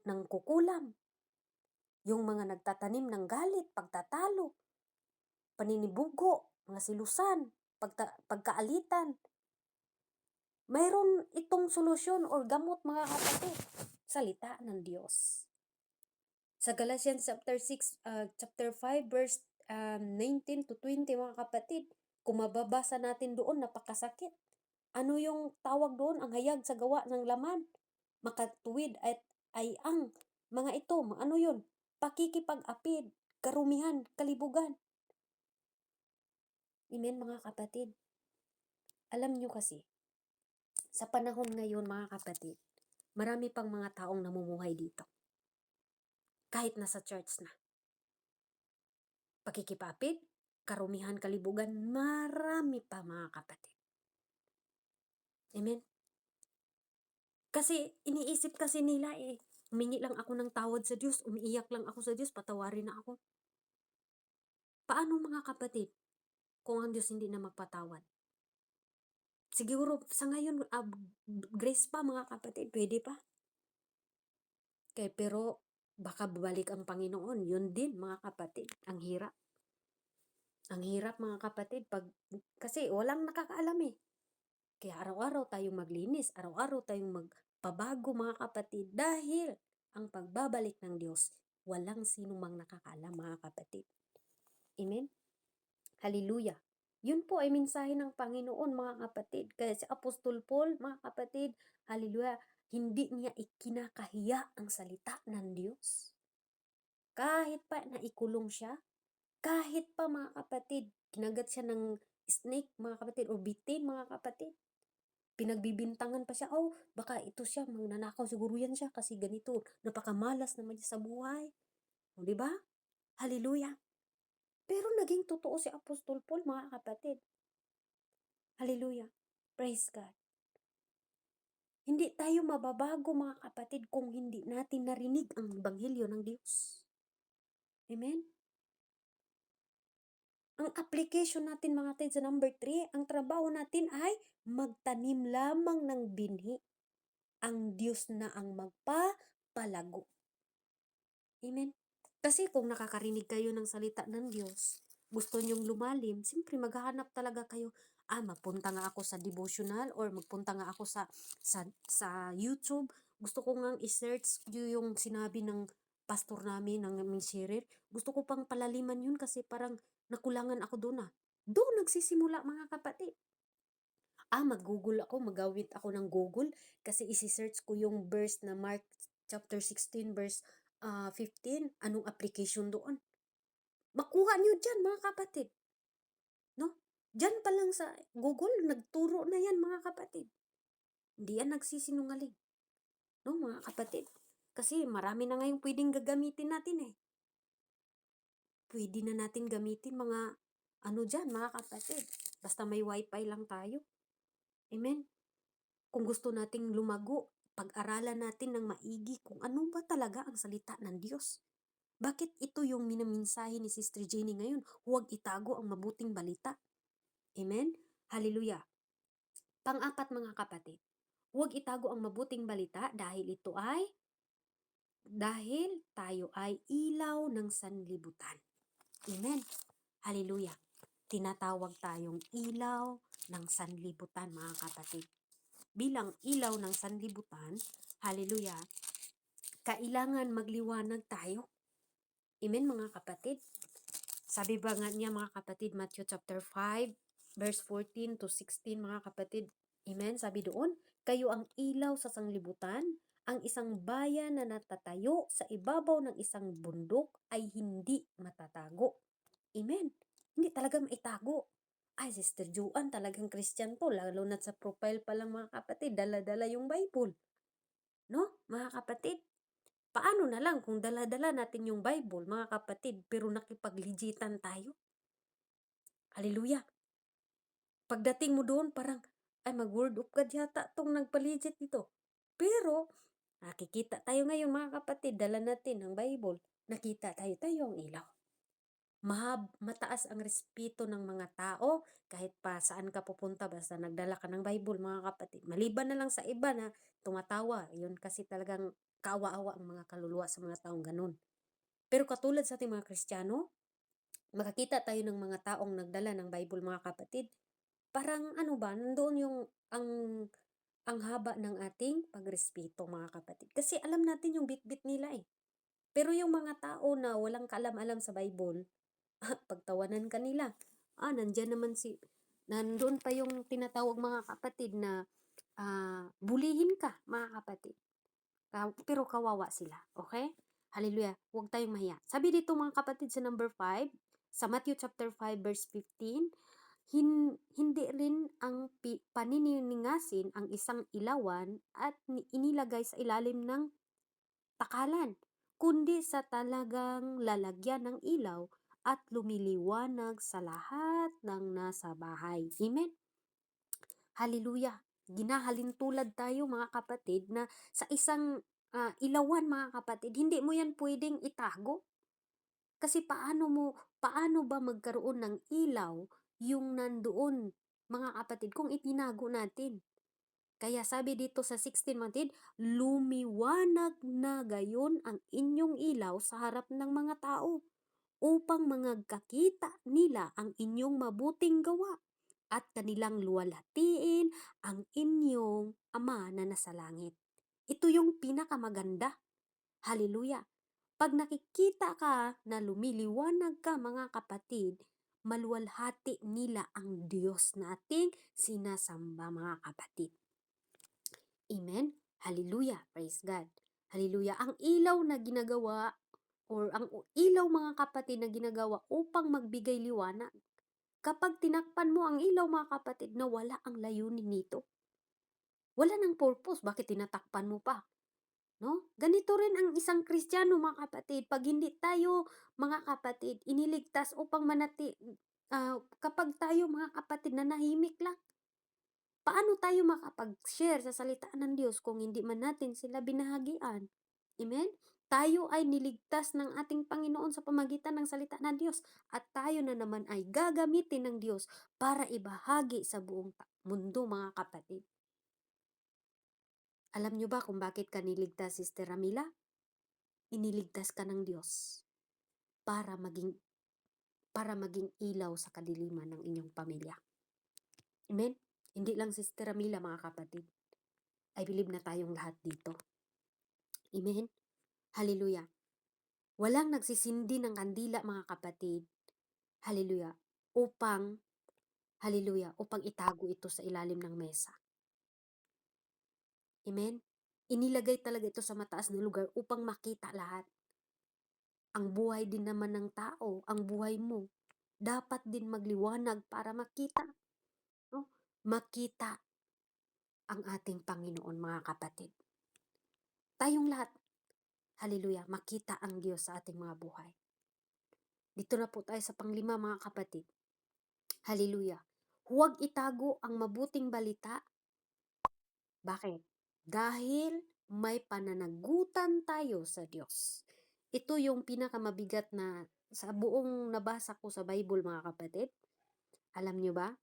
nangkukulam. Yung mga nagtatanim ng galit, pagtatalo, paninibugo, mga silusan, pagkaalitan. Mayroon itong solusyon or gamot mga kapatid. Salita ng Diyos. Sa Galatians chapter 5 verse 19 to 20 mga kapatid, kung mababasa natin doon, napakasakit. Ano yung tawag doon? Ang hayag sa gawa ng laman. Makatuwid ay ang mga ito. Ano yun? Pakikipag-apid, karumihan, kalibugan. Amen mga kapatid. Alam nyo kasi, sa panahon ngayon mga kapatid, marami pang mga taong namumuhay dito. Kahit nasa church na. Pakikipapid, karumihan, kalibugan, marami pa mga kapatid. Amen? Kasi iniisip kasi nila humingi lang ako ng tawad sa Diyos, umiiyak lang ako sa Diyos, patawarin na ako. Paano mga kapatid kung ang Diyos hindi na magpatawad? Siguro sa ngayon, grace pa mga kapatid, pwede pa. Pero baka babalik ang Panginoon, yun din mga kapatid, ang hirap. Ang hirap mga kapatid, kasi walang nakakaalam eh. Kaya araw-araw tayong maglinis, araw-araw tayong magpabago mga kapatid, dahil ang pagbabalik ng Diyos, walang sino mang nakakaalam mga kapatid. Amen? Hallelujah. Yun po ay mensahe ng Panginoon mga kapatid. Kaya si Apostol Paul mga kapatid, hallelujah, hindi niya ikinakahiya ang salita ng Diyos. Kahit pa naikulong siya, kahit pa mga kapatid, kinagat siya ng snake mga kapatid, o bitin mga kapatid. Pinagbibintangan pa siya, baka ito siya, magnanakaw siguro yan siya kasi ganito, napakamalas naman siya sa buhay. O diba? Hallelujah. Pero naging totoo si Apostol Paul mga kapatid. Hallelujah. Praise God. Hindi tayo mababago mga kapatid kung hindi natin narinig ang ebanghelyo ng Diyos. Amen? Ang application natin mga kapatid sa number 3, ang trabaho natin ay magtanim lamang ng binhi. Ang Diyos na ang magpapalago. Amen? Kasi kung nakakarinig kayo ng salita ng Diyos, gusto nyong lumalim, siyempre maghahanap talaga kayo, mapunta nga ako sa devotional or magpunta nga ako sa YouTube. Gusto ko nga i-search yung sinabi ng pastor namin, ng aming sharer. Gusto ko pang palaliman yun kasi parang nakulangan ako doon Doon nagsisimula mga kapatid. Mag-google ako, magawit ako ng Google kasi isi-search ko yung verse na Mark chapter 16 verse 15, anong application doon. Makuha nyo dyan mga kapatid. No? Diyan pa lang sa Google, nagturo na yan mga kapatid. Hindi yan nagsisinungaling. No, mga kapatid? Kasi marami na ngayong pwedeng gagamitin natin eh. Pwede na natin gamitin mga ano dyan, mga kapatid. Basta may wifi lang tayo. Amen? Kung gusto nating lumago, pag-aralan natin ng maigi kung ano ba talaga ang salita ng Diyos. Bakit ito yung minaminsahe ni Sister Jenny ngayon? Huwag itago ang mabuting balita. Amen? Hallelujah. Pang-apat mga kapatid, huwag itago ang mabuting balita dahil tayo ay ilaw ng sanlibutan. Amen. Hallelujah. Tinatawag tayong ilaw ng sanlibutan mga kapatid. Bilang ilaw ng sanlibutan, hallelujah, kailangan magliwanag tayo. Amen mga kapatid. Sabi ba nga niya mga kapatid, Matthew chapter 5, verse 14 to 16 mga kapatid. Amen, sabi doon, kayo ang ilaw sa sanglibutan, ang isang bayan na natatayo sa ibabaw ng isang bundok ay hindi matatago. Amen. Hindi talaga maitago. Ay, Sister Juan, talagang Christian to, lalo na sa profile pa lang mga kapatid, dala-dala yung Bible. No, mga kapatid? Paano na lang kung dala-dala natin yung Bible, mga kapatid, pero nakipag-legitan tayo? Hallelujah. Pagdating mo doon, parang, ay mag-word of God yata tong nagpa-legit dito. Pero, nakikita tayo ngayon mga kapatid, dala natin ang Bible, nakita tayo ang ilaw. Mataas ang respeto ng mga tao kahit pa saan ka pupunta basta nagdala ka ng Bible mga kapatid. Maliban na lang sa iba na tumatawa, yun kasi talagang kaawa-awa ang mga kaluluwa sa mga taong ganun. Pero katulad sa ating mga Kristiyano, makakita tayo ng mga taong nagdala ng Bible mga kapatid, parang ano ba, nandoon yung ang haba ng ating pagrespeto mga kapatid. Kasi alam natin yung bit-bit nila eh. Pero yung mga tao na walang kaalam-alam sa Bible, pagtawanan ka nila. Nandyan naman nandoon pa yung tinatawag mga kapatid na bulihin ka mga kapatid. Pero kawawa sila. Okay? Hallelujah. Huwag tayong mahiya. Sabi dito mga kapatid sa number 5, sa Matthew chapter 5 verse 15, hindi rin ang paniningasin ang isang ilawan at inilagay sa ilalim ng takalan, kundi sa talagang lalagyan ng ilaw at lumiliwanag sa lahat ng nasa bahay. Amen? Hallelujah! Ginahalin tulad tayo mga kapatid na sa isang ilawan mga kapatid, hindi mo yan pwedeng itago. Kasi paano ba magkaroon ng ilaw yung nandoon mga kapatid kung itinago natin? Kaya sabi dito sa 16 matid, lumiwanag na gayon ang inyong ilaw sa harap ng mga tao upang magkakita nila ang inyong mabuting gawa at kanilang luwalhatiin ang inyong Ama na nasa langit. Ito yung pinakamaganda. Hallelujah! Pag nakikita ka na lumiliwanag ka mga kapatid, maluwalhati nila ang Diyos na ating sinasamba mga kapatid. Amen? Hallelujah! Praise God! Hallelujah! Ang ilaw na ginagawa or ang ilaw mga kapatid na ginagawa upang magbigay liwanag. Kapag tinakpan mo ang ilaw mga kapatid na wala ang layunin nito, wala ng purpose, bakit tinatakpan mo pa? No? Ganito rin ang isang Kristiyano mga kapatid. Pag hindi tayo mga kapatid iniligtas upang kapag tayo mga kapatid nanahimik lang, paano tayo makapag-share sa salita ng Diyos kung hindi man natin sila binahagian? Amen? Tayo ay niligtas ng ating Panginoon sa pamagitan ng salita ng Diyos at tayo na naman ay gagamitin ng Diyos para ibahagi sa buong mundo mga kapatid. Alam nyo ba kung bakit ka niligtas, Sister Ramila? Iniligtas ka ng Diyos para maging ilaw sa kadiliman ng inyong pamilya. Amen? Hindi lang Sister Ramila mga kapatid. I believe na tayong lahat dito. Amen? Hallelujah. Walang nagsisindi ng kandila mga kapatid. Hallelujah. Upang itago ito sa ilalim ng mesa. Amen? Inilagay talaga ito sa mataas na lugar upang makita lahat. Ang buhay din naman ng tao, ang buhay mo, dapat din magliwanag para makita, no? Makita ang ating Panginoon, mga kapatid. Tayong lahat, haleluya, makita ang Diyos sa ating mga buhay. Dito na po tayo sa panglima, mga kapatid. Haleluya. Huwag itago ang mabuting balita. Bakit? Dahil may pananagutan tayo sa Diyos. Ito yung pinakamabigat na sa buong nabasa ko sa Bible, mga kapatid. Alam nyo ba?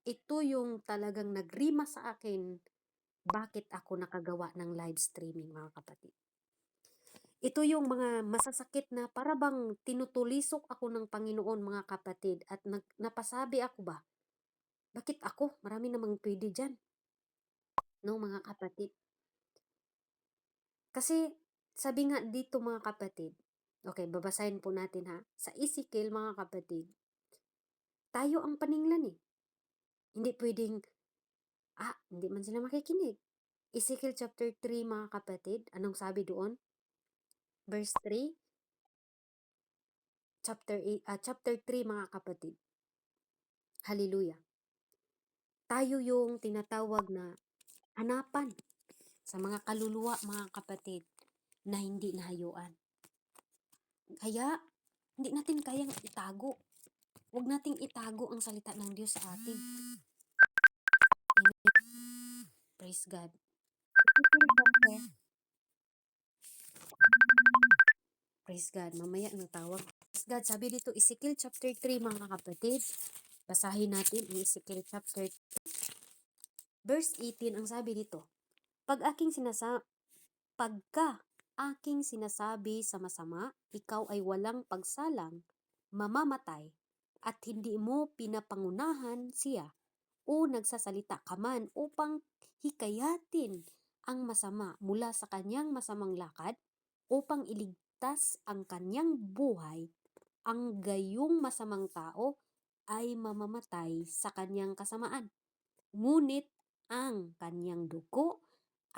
Ito yung talagang nagrima sa akin bakit ako nakagawa ng live streaming, mga kapatid. Ito yung mga masasakit na parabang tinutulisok ako ng Panginoon, mga kapatid, at napasabi ako ba, bakit ako? Marami namang pwede dyan, no, mga kapatid. Kasi sabi nga dito, mga kapatid, okay, babasahin po natin ha, sa Ezekiel, mga kapatid, tayo ang paninglan eh. Hindi pwedeng, hindi man sila makikinig. Ezekiel chapter 3, mga kapatid, anong sabi doon? Verse 3, chapter 3, mga kapatid. Hallelujah. Tayo yung tinatawag na hanapan sa mga kaluluwa, mga kapatid, na hindi nahayuan. Kaya, hindi natin kayang itago. Huwag nating itago ang salita ng Diyos sa atin. Amen. Praise God. Praise God. Mamaya ng tawag. Praise God. Sabi dito, Ezekiel chapter 3, mga kapatid. Basahin natin ang Ezekiel chapter 3. Verse 18, ang sabi dito, pagka aking sinasabi sa masama, ikaw ay walang pagsalang, mamamatay, at hindi mo pinapangunahan siya o nagsasalita ka man upang hikayatin ang masama mula sa kanyang masamang lakad upang iligtas ang kanyang buhay, ang gayong masamang tao ay mamamatay sa kanyang kasamaan. Ngunit ang kanyang dugo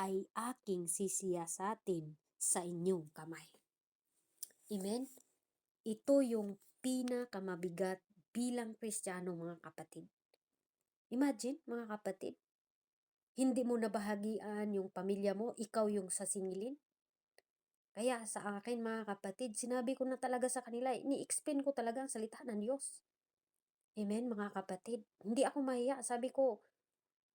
ay aking sisiyasatin sa inyong kamay. Amen? Ito yung pinakamabigat bilang Kristiyano, mga kapatid. Imagine, mga kapatid, hindi mo nabahagian yung pamilya mo, ikaw yung sasingilin. Kaya sa akin, mga kapatid, sinabi ko na talaga sa kanila, ni-explain ko talaga ang salita ng Diyos. Amen, mga kapatid. Hindi ako mahiya. Sabi ko,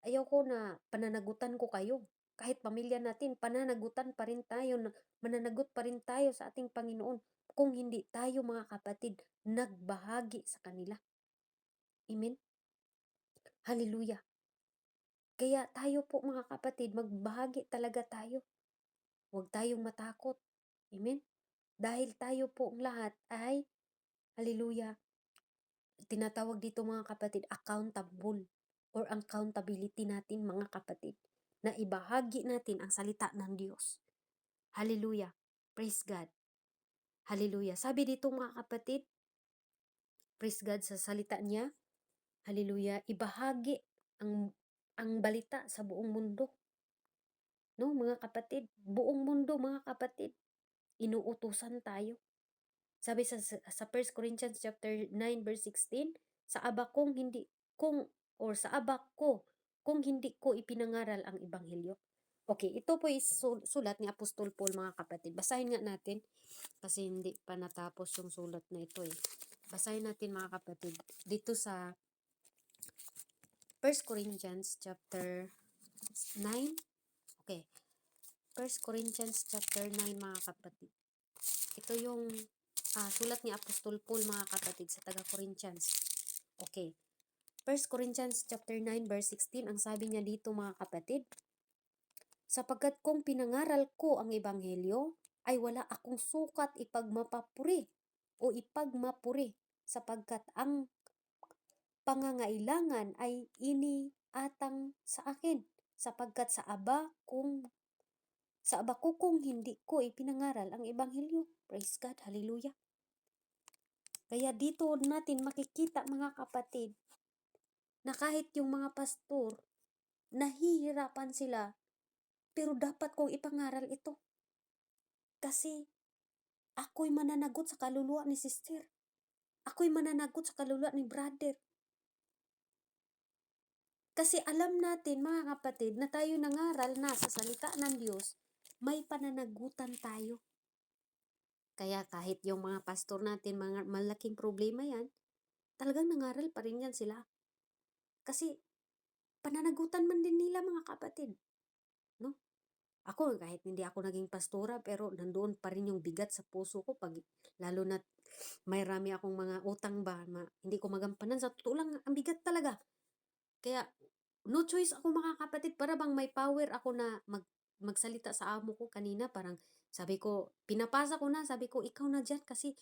ayaw ko na pananagutan ko kayo. Kahit pamilya natin, pananagutan pa rin tayo, mananagot pa rin tayo sa ating Panginoon kung hindi tayo, mga kapatid, nagbahagi sa kanila. Amen? Hallelujah. Kaya tayo po, mga kapatid, magbahagi talaga tayo. Huwag tayong matakot. Amen? Dahil tayo po ang lahat ay, hallelujah, tinatawag dito, mga kapatid, accountable or accountability natin, mga kapatid, na ibahagi natin ang salita ng Diyos. Hallelujah. Praise God. Hallelujah. Sabi dito, mga kapatid, praise God sa salita niya. Hallelujah. Ibahagi ang balita sa buong mundo. No, mga kapatid, buong mundo, mga kapatid, inuutusan tayo. Sabi sa 1 Corinthians chapter 9 verse 16, sa aba kong hindi kung or sa aba ko kung hindi ko ipinangaral ang ebanghelyo. Okay, ito po is sulat ni Apostol Paul, mga kapatid. Basahin nga natin kasi hindi pa natapos yung sulat na ito eh. Basahin natin, mga kapatid, dito sa 1 Corinthians chapter 9. Okay. 1 Corinthians chapter 9, mga kapatid. Ito yung sulat ni Apostol Paul, mga kapatid, sa taga-Corinthians. Okay. 1 Corinthians chapter 9 verse 16, ang sabi niya dito, mga kapatid, sapagkat kung pinangaral ko ang ebanghelyo, ay wala akong sukat ipagmapapuri o ipagmapuri, sapagkat ang pangangailangan ay iniatang sa akin, sapagkat sa aba ko kung hindi ko ipinangaral ang ebanghelyo. Praise God, hallelujah. Kaya dito natin makikita, mga kapatid, na kahit yung mga pastor, nahihirapan sila, pero dapat kong ipangaral ito. Kasi ako'y mananagot sa kaluluwa ni sister. Ako'y mananagot sa kaluluwa ni brother. Kasi alam natin mga kapatid na tayo nangaral na sa salita ng Diyos, may pananagutan tayo. Kaya kahit yung mga pastor natin, mga malaking problema yan, talagang nangaral pa rin yan sila. Kasi pananagutan man din nila mga kapatid. No? Ako, kahit hindi ako naging pastora, pero nandoon pa rin yung bigat sa puso ko pag lalo na may rami akong mga utang ba, hindi ko magampanan. Sa totoo lang, ang bigat talaga. Kaya, no choice ako mga kapatid, para bang may power ako na magsalita sa amo ko kanina. Parang sabi ko, pinapasa ko na, sabi ko, ikaw na dyan kasi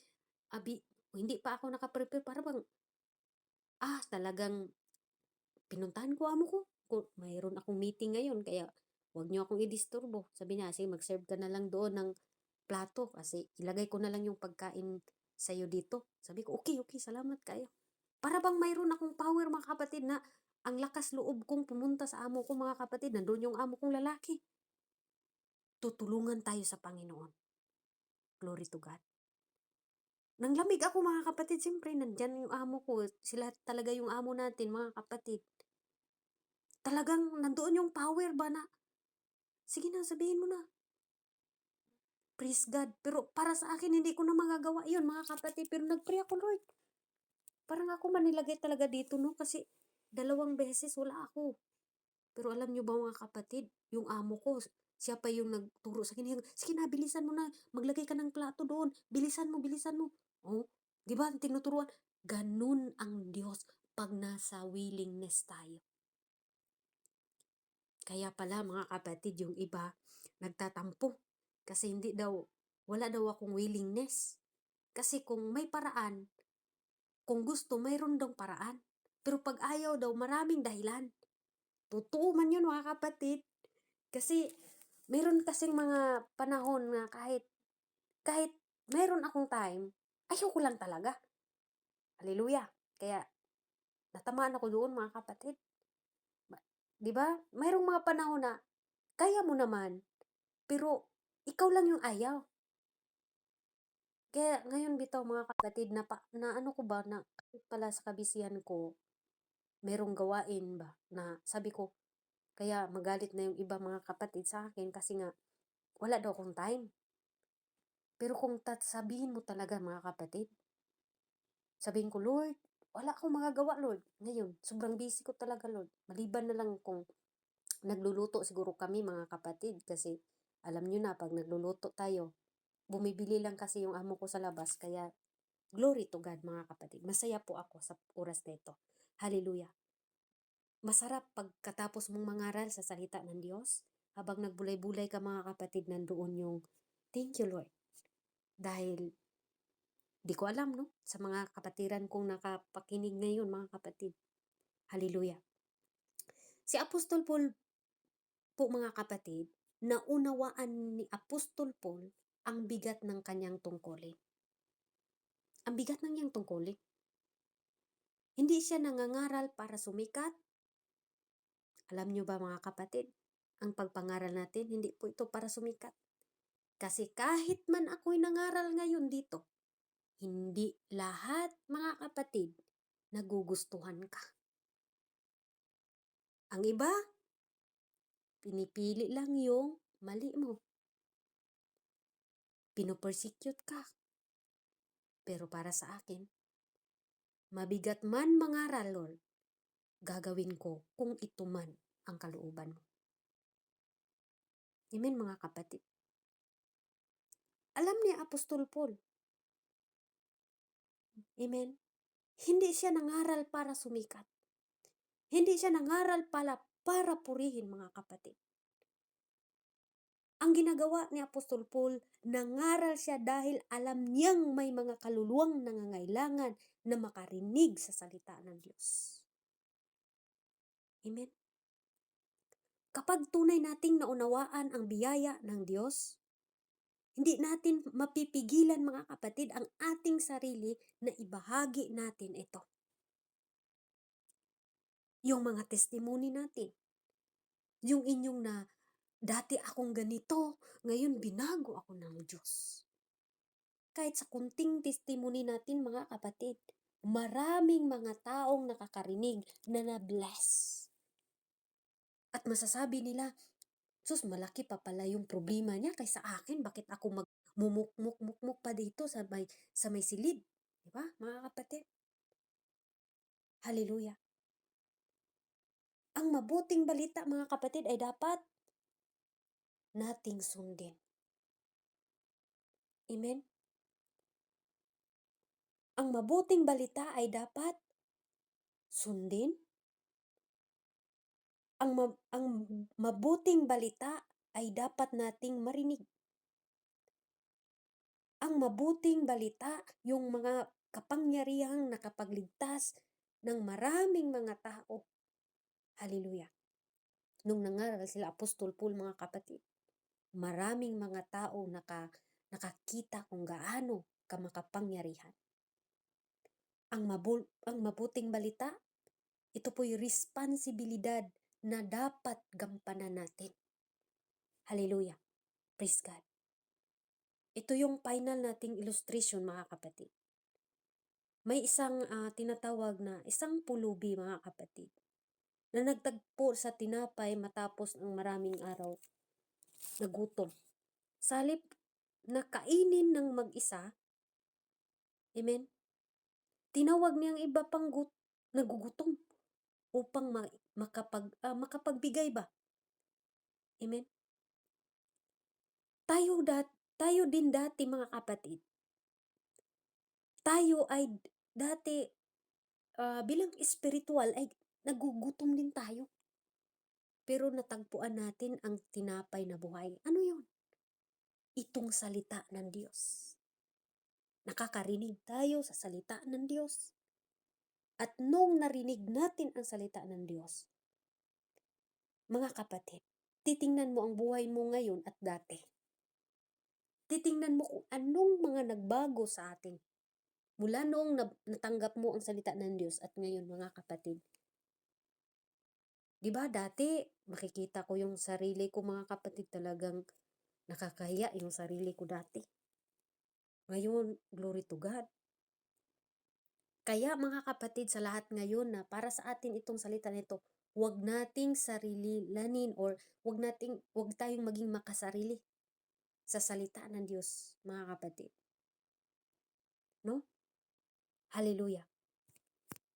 abi, hindi pa ako nakaprepare. Para bang, talagang pinuntahan ko amo ko. Kung mayroon akong meeting ngayon, kaya huwag niyo akong idisturbo. Sabi niya, sige, mag-serve ka na lang doon ng plato kasi ilagay ko na lang yung pagkain sa'yo dito. Sabi ko, okay, salamat kayo. Para bang mayroon akong power mga kapatid na ang lakas loob kong pumunta sa amo ko mga kapatid. Nandun yung amo kong lalaki. Tutulungan tayo sa Panginoon. Glory to God. Nanglamig ako mga kapatid. Siyempre, nandyan yung amo ko. Sila talaga yung amo natin mga kapatid. Talagang nandoon yung power ba na, sige na, sabihin mo na. Praise God. Pero para sa akin, hindi ko na magagawa yun mga kapatid. Pero nag-pray ako, Lord. Parang ako manilagay talaga dito, no? Kasi 2 beses wala ako. Pero alam nyo ba mga kapatid, yung amo ko, siya pa yung nagturo sa akin. Sige na, bilisan mo na. Maglagay ka ng plato doon. Bilisan mo, bilisan mo. Oh, di ba? Tinuturuan. Ganun ang Diyos pag nasa willingness tayo. Kaya pala mga kapatid, yung iba nagtatampo. Kasi wala daw akong willingness. Kasi kung may paraan, kung gusto, mayroon daw paraan. Pero pag ayaw daw, maraming dahilan. Totoo man yun mga kapatid. Kasi meron kasing mga panahon na kahit meron akong time, ayaw ko lang talaga. Hallelujah. Kaya natamaan ako doon mga kapatid. 'Di ba? Mayroong mga panahon na kaya mo naman, pero ikaw lang yung ayaw. Kaya ngayon bitaw mga kapatid na ano ko ba na pala sa kabisihan ko, merong gawain ba na sabi ko, kaya magalit na yung iba mga kapatid sa akin kasi nga wala daw akong time. Pero kung sabihin mo talaga mga kapatid, sabihin ko, Lord, wala akong magagawa, Lord. Ngayon, sobrang busy ko talaga, Lord. Maliban na lang kung nagluluto siguro kami mga kapatid kasi alam nyo na pag nagluluto tayo, bumibili lang kasi yung amo ko sa labas. Kaya glory to God mga kapatid. Masaya po ako sa oras na ito. Hallelujah. Masarap pagkatapos mong mangaral sa salita ng Diyos. Habang nagbulay-bulay ka mga kapatid, nandoon yung thank you Lord. Dahil di ko alam no, sa mga kapatiran kong nakapakinig ngayon mga kapatid. Hallelujah. Si Apostol Paul po mga kapatid, naunawaan ni Apostol Paul ang bigat ng kanyang tungkulin. Ang bigat ng niyang tungkulin. Hindi siya nangangaral para sumikat. Alam niyo ba mga kapatid, ang pagpangaral natin, hindi po ito para sumikat. Kasi kahit man ako'y nangaral ngayon dito, hindi lahat mga kapatid nagugustuhan ka. Ang iba, pinipili lang yung mali mo. Pinopersecute ka. Pero para sa akin, mabigat man mangaral, Lord, gagawin ko kung ito man ang kalooban mo. Amen mga kapatid. Alam ni Apostol Paul. Amen. Hindi siya nangaral para sumikat. Hindi siya nangaral para purihin mga kapatid. Ang ginagawa ni Apostol Paul, nangaral siya dahil alam niyang may mga kaluluwang nangangailangan na makarinig sa salita ng Diyos. Amen. Kapag tunay nating naunawaan ang biyaya ng Diyos, hindi natin mapipigilan mga kapatid ang ating sarili na ibahagi natin ito. Yung mga testimony natin. Yung inyong na dati akong ganito, ngayon binago ako ng Diyos. kahit sa kunting testimony natin mga kapatid, maraming mga taong nakakarinig na na-bless. At masasabi nila, sus, malaki pa pala yung problema niya kaysa akin. Bakit ako magmumuk-muk-muk pa dito sa may silid? Diba, mga kapatid? Hallelujah. Ang mabuting balita, mga kapatid, ay dapat nating sundin. Amen? Ang mabuting balita ay dapat sundin. Ang mabuting balita ay dapat nating marinig. Ang mabuting balita, yung mga kapangyarihang nakapagligtas ng maraming mga tao. Hallelujah. Nung nangaral sila Apostol Paul, mga kapatid, maraming mga tao nakakita kung gaano ka makapangyarihan. Ang mabuting balita, ito po'y responsibilidad na dapat gampanan natin. Hallelujah. Praise God. Ito yung final nating illustration, mga kapatid. May isang tinatawag na isang pulubi, mga kapatid, na nagtagpo sa tinapay matapos ang maraming araw na gutom. Salip na kainin ng mag-isa, amen, tinawag niyang iba pang nagugutom upang makapagbigay ba. Amen. Tayo din dati, mga kapatid. Tayo ay dati bilang espiritual ay nagugutom din tayo. Pero natagpuan natin ang tinapay na buhay. Ano yun? Itong salita ng Diyos. Nakakarinig tayo sa salita ng Diyos. At nung narinig natin ang salita ng Diyos, mga kapatid, titingnan mo ang buhay mo ngayon at dati. Titingnan mo kung anong mga nagbago sa atin. Mula noong natanggap mo ang salita ng Diyos at ngayon, mga kapatid. Diba dati, makikita ko yung sarili ko, mga kapatid, talagang nakakahiya yung sarili ko dati. Ngayon, glory to God. Kaya mga kapatid, sa lahat ngayon na para sa atin itong salita nito, huwag nating sarililanin or huwag tayong maging makasarili sa salita ng Diyos, mga kapatid. No? Hallelujah.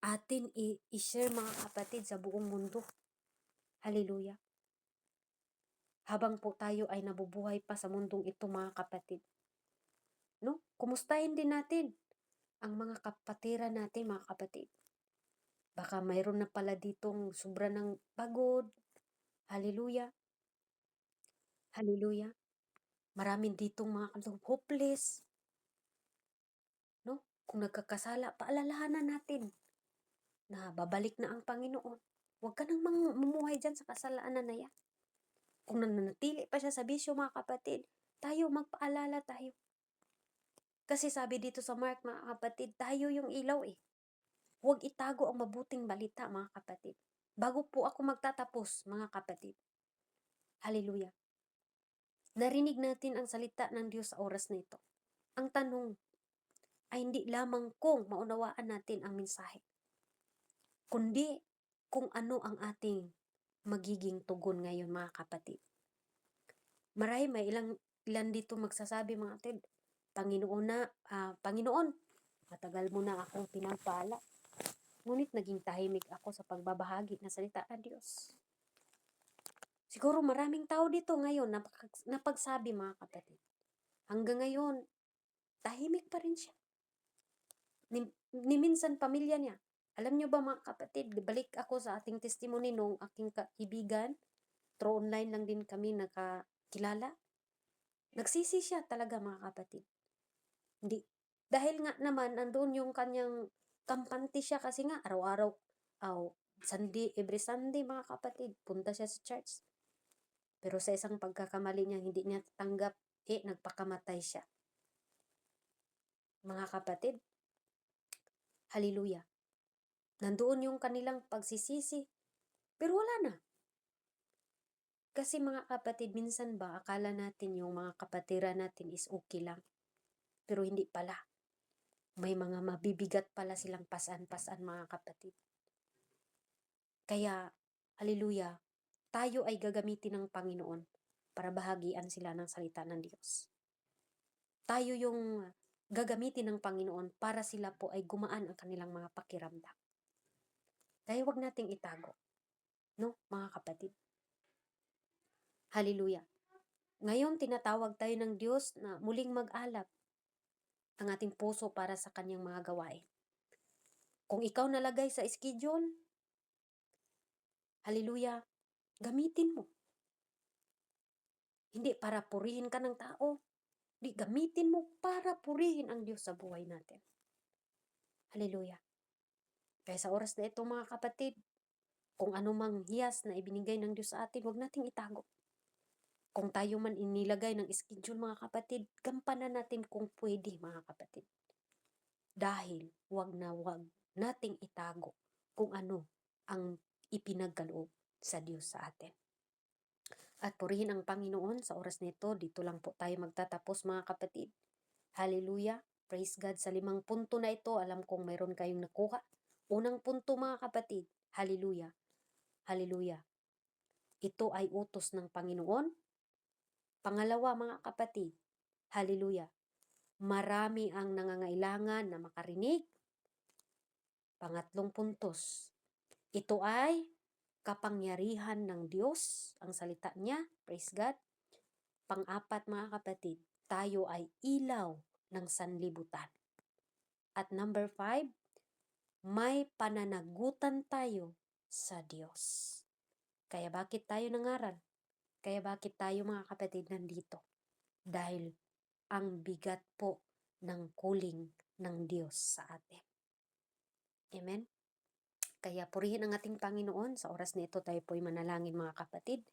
Atin i-share, mga kapatid, sa buong mundo. Hallelujah. Habang po tayo ay nabubuhay pa sa mundong ito, mga kapatid. No? Kumustahin din natin ang mga kapatiran natin, mga kapatid. Baka mayroon na pala ditong sobra ng pagod. Hallelujah. Hallelujah. Maraming ditong mga hopeless. No? Kung nagkakasala, paalalahanan natin na babalik na ang Panginoon. Huwag ka nang mamumuhay dyan sa kasalanan na yan. Kung nananatili pa siya sa bisyo, mga kapatid, tayo magpaalala tayo. Kasi sabi dito sa Mark, mga kapatid, tayo yung ilaw eh. Huwag itago ang mabuting balita, mga kapatid. Bago po ako magtatapos, mga kapatid. Hallelujah. Narinig natin ang salita ng Diyos sa oras na ito. Ang tanong ay hindi lamang kung maunawaan natin ang mensahe, kundi kung ano ang ating magiging tugon ngayon, mga kapatid. May ilan dito magsasabi, mga kapatid, Panginoon, matagal mo na akong pinagpala. Ngunit naging tahimik ako sa pagbabahagi ng salita ng Diyos. Siguro maraming tao dito ngayon napagsabi, mga kapatid. Hanggang ngayon, tahimik pa rin siya. Ni minsan pamilya niya. Alam niyo ba, mga kapatid, balik ako sa ating testimony nung aking kaibigan. Through online lang din kami nakakilala. Nagsisi siya talaga, mga kapatid. Hindi. Dahil nga naman, andun yung kanyang kampante siya kasi nga araw-araw, every Sunday, mga kapatid, punta siya sa church. Pero sa isang pagkakamali niya, hindi niya tanggap, nagpakamatay siya. Mga kapatid, hallelujah. Nandoon yung kanilang pagsisisi, pero wala na. Kasi mga kapatid, minsan ba akala natin yung mga kapatiran natin is okay lang. Pero hindi pala. May mga mabibigat pala silang pasan-pasan, mga kapatid. Kaya, haleluya, tayo ay gagamitin ng Panginoon para bahagian sila ng salita ng Diyos. Tayo yung gagamitin ng Panginoon para sila po ay gumaan ang kanilang mga pakiramdam. Kaya wag nating itago, no, mga kapatid. Haleluya. Ngayon, tinatawag tayo ng Diyos na muling mag-alab ang ating puso para sa kanyang mga gawain. Kung ikaw nalagay sa schedule, haleluya, gamitin mo. Hindi para purihin ka ng tao. Hindi, gamitin mo para purihin ang Diyos sa buhay natin. Haleluya. Kaya sa oras na ito, mga kapatid, kung anumang hiyas na ibinigay ng Diyos sa atin, huwag nating itago. Kung tayo man inilagay ng schedule, mga kapatid, gampanan natin kung pwede, mga kapatid. Dahil wag nating itago kung ano ang ipinagkaloob sa Diyos sa atin. At purihin ang Panginoon sa oras nito. Dito lang po tayo magtatapos, mga kapatid. Hallelujah. Praise God sa 5 punto na ito. Alam kong mayroon kayong nakuha. Unang punto, mga kapatid. Hallelujah. Hallelujah. Ito ay utos ng Panginoon. Pangalawa, mga kapatid. Hallelujah. Marami ang nangangailangan na makarinig. Pangatlong puntos. Ito ay kapangyarihan ng Diyos, ang salita niya. Praise God. Pang-apat, mga kapatid, tayo ay ilaw ng sanlibutan. At number 5, may pananagutan tayo sa Diyos. Kaya bakit tayo nangaral? Kaya bakit tayo, mga kapatid, nandito? Dahil ang bigat po ng calling ng Diyos sa atin. Amen? Kaya purihin ang ating Panginoon. Sa oras na ito tayo po'y manalangin, mga kapatid.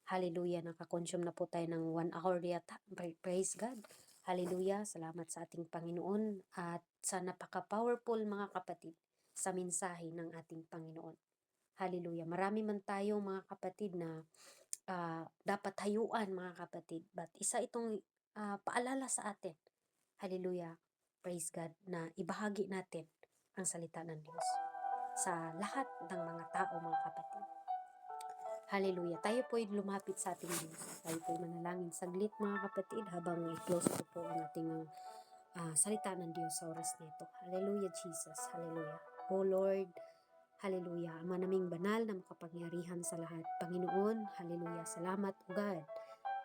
Hallelujah, nakakonsume na po tayo ng 1 hour yata. Praise God. Hallelujah, salamat sa ating Panginoon at sa napaka-powerful, mga kapatid, sa mensahe ng ating Panginoon. Hallelujah. Marami man tayo, mga kapatid, na dapat hayuan, mga kapatid. But isa itong paalala sa atin. Hallelujah. Praise God, na ibahagi natin ang salita ng Diyos sa lahat ng mga tao, mga kapatid. Hallelujah. Tayo po'y lumapit sa ating Diyos. Tayo po'y manalangin saglit, mga kapatid, habang i-close ko po ang ating salita ng Diyos sa oras nito. Hallelujah, Jesus. Hallelujah. Oh Lord, hallelujah. Ama naming banal na makapangyarihan sa lahat. Panginoon, hallelujah. Salamat, O God.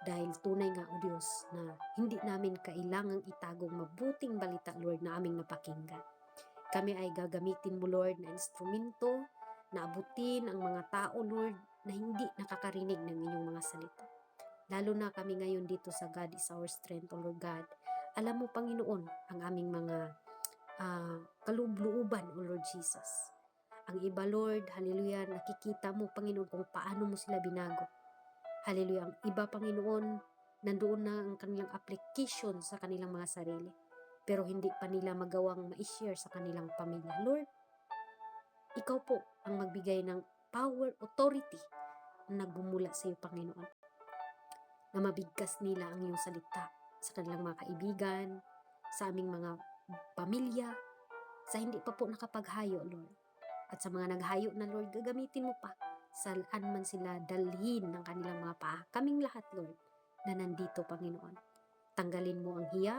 Dahil tunay nga, O Diyos, na hindi namin kailangang itagong mabuting balita, Lord, na aming napakinggan. Kami ay gagamitin mo, Lord, na instrumento na abutin ang mga tao, Lord, na hindi nakakarinig ng inyong mga salita. Lalo na kami ngayon dito sa God is our strength, O Lord God. Alam mo, Panginoon, ang aming mga kalubluuban, O Lord Jesus. Ang iba, Lord, hallelujah, nakikita mo, Panginoon, kung paano mo sila binago. Hallelujah. Ang iba, Panginoon, nandoon na ang kanilang application sa kanilang mga sarili. Pero hindi pa nila magawang ma-share sa kanilang pamilya. Lord, ikaw po ang magbigay ng power, authority na nagbumula sa iyo, Panginoon. Na mabigkas nila ang iyong salita sa kanilang mga kaibigan, sa aming mga pamilya, sa hindi pa po nakapaghayo, Lord. At sa mga naghayo na, Lord, gagamitin mo pa saan man sila dalhin ng kanilang mga paa. Kaming lahat, Lord, na nandito, Panginoon. Tanggalin mo ang hiya,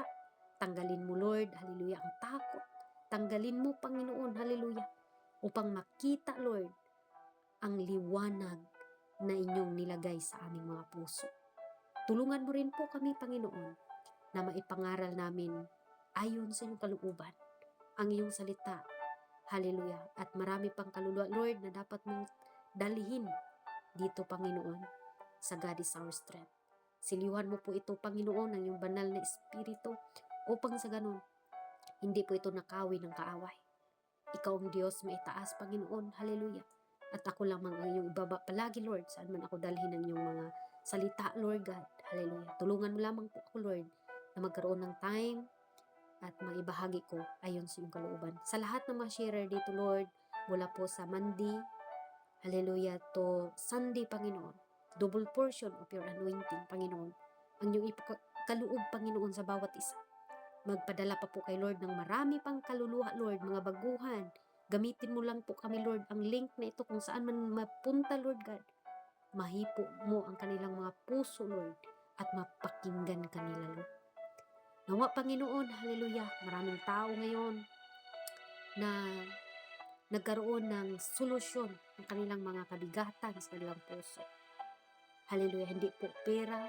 tanggalin mo, Lord, hallelujah, ang takot. Tanggalin mo, Panginoon, hallelujah, upang makita, Lord, ang liwanag na inyong nilagay sa aming mga puso. Tulungan mo rin po kami, Panginoon, na maipangaral namin ayon sa iyong kalooban ang iyong salita. Hallelujah. At marami pang kaluluwa, Lord, na dapat mong dalhin dito, Panginoon, sa God is our strength. Siliwan mo po ito, Panginoon, ang iyong banal na espiritu upang sa ganun, hindi po ito nakawi ng kaaway. Ikaw ang Diyos, maitaas, Panginoon. Hallelujah. At ako lamang ang iyong ibaba palagi, Lord, saan man ako dalhin ang iyong mga salita, Lord God. Hallelujah. Tulungan mo lamang po ako, Lord, na magkaroon ng time at maibahagi ko ayon sa iyong kalooban. Sa lahat ng mga sharer dito, Lord, mula po sa Monday, hallelujah, to Sunday, Panginoon, double portion of your anointing, Panginoon, ang iyong kaloob, Panginoon, sa bawat isa. Magpadala pa po kay Lord ng marami pang kaluluha, Lord, mga baguhan. Gamitin mo lang po kami, Lord, ang link na ito kung saan man mapunta, Lord God. Mahipo mo ang kanilang mga puso, Lord, at mapakinggan kanila, Lord. Nawa, Panginoon, hallelujah, maraming tao ngayon na nagkaroon ng solusyon ng kanilang mga kabigatan sa kanilang puso. Hallelujah, hindi po pera,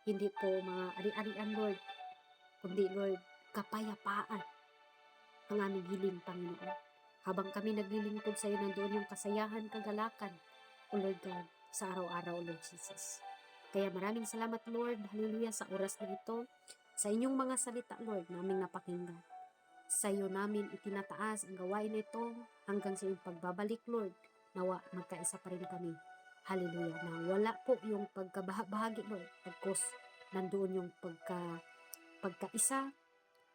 hindi po mga ari-arian, Lord, kundi, Lord, kapayapaan ang aming hiling, Panginoon. Habang kami naglilingkod sa iyo, nandoon yung kasayahan, kagalakan, O Lord God, sa araw-araw, Lord Jesus. Kaya maraming salamat, Lord, hallelujah, sa oras na ito, sa inyong mga salita, Lord, naming napakinggan. Sa iyo namin itinataas ang gawain na ito hanggang sa iyong pagbabalik, Lord. Nawa, magkaisa pa rin kami. Hallelujah. Na wala po yung pagkabahagi, Lord. Pagkos nandoon yung pagkaisa,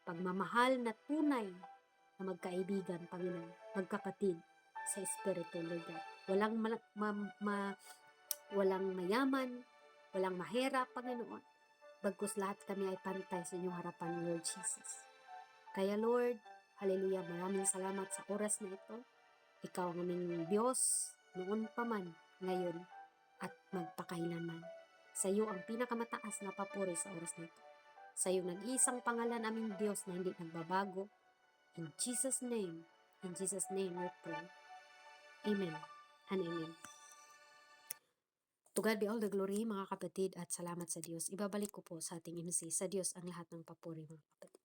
pagmamahal na tunay na magkaibigan, Panginoon, magkapatid sa Espiritu, Lord God. Walang mayaman, walang mahirap, Panginoon. Bagkus lahat kami ay pantay sa inyong harapan, Lord Jesus. Kaya, Lord, hallelujah, maraming salamat sa oras na ito. Ikaw ang aming Diyos, noon pa man, ngayon, at magpakailanman. Sa iyo ang pinakamataas na papuri sa oras na ito. Sa iyo nag-isang pangalan aming Diyos na hindi nagbabago. In Jesus' name we pray. Amen and amen. To God be all the glory, mga kapatid, at salamat sa Diyos. Ibabalik ko po sa ating MC, sa Diyos ang lahat ng papuri, mga kapatid.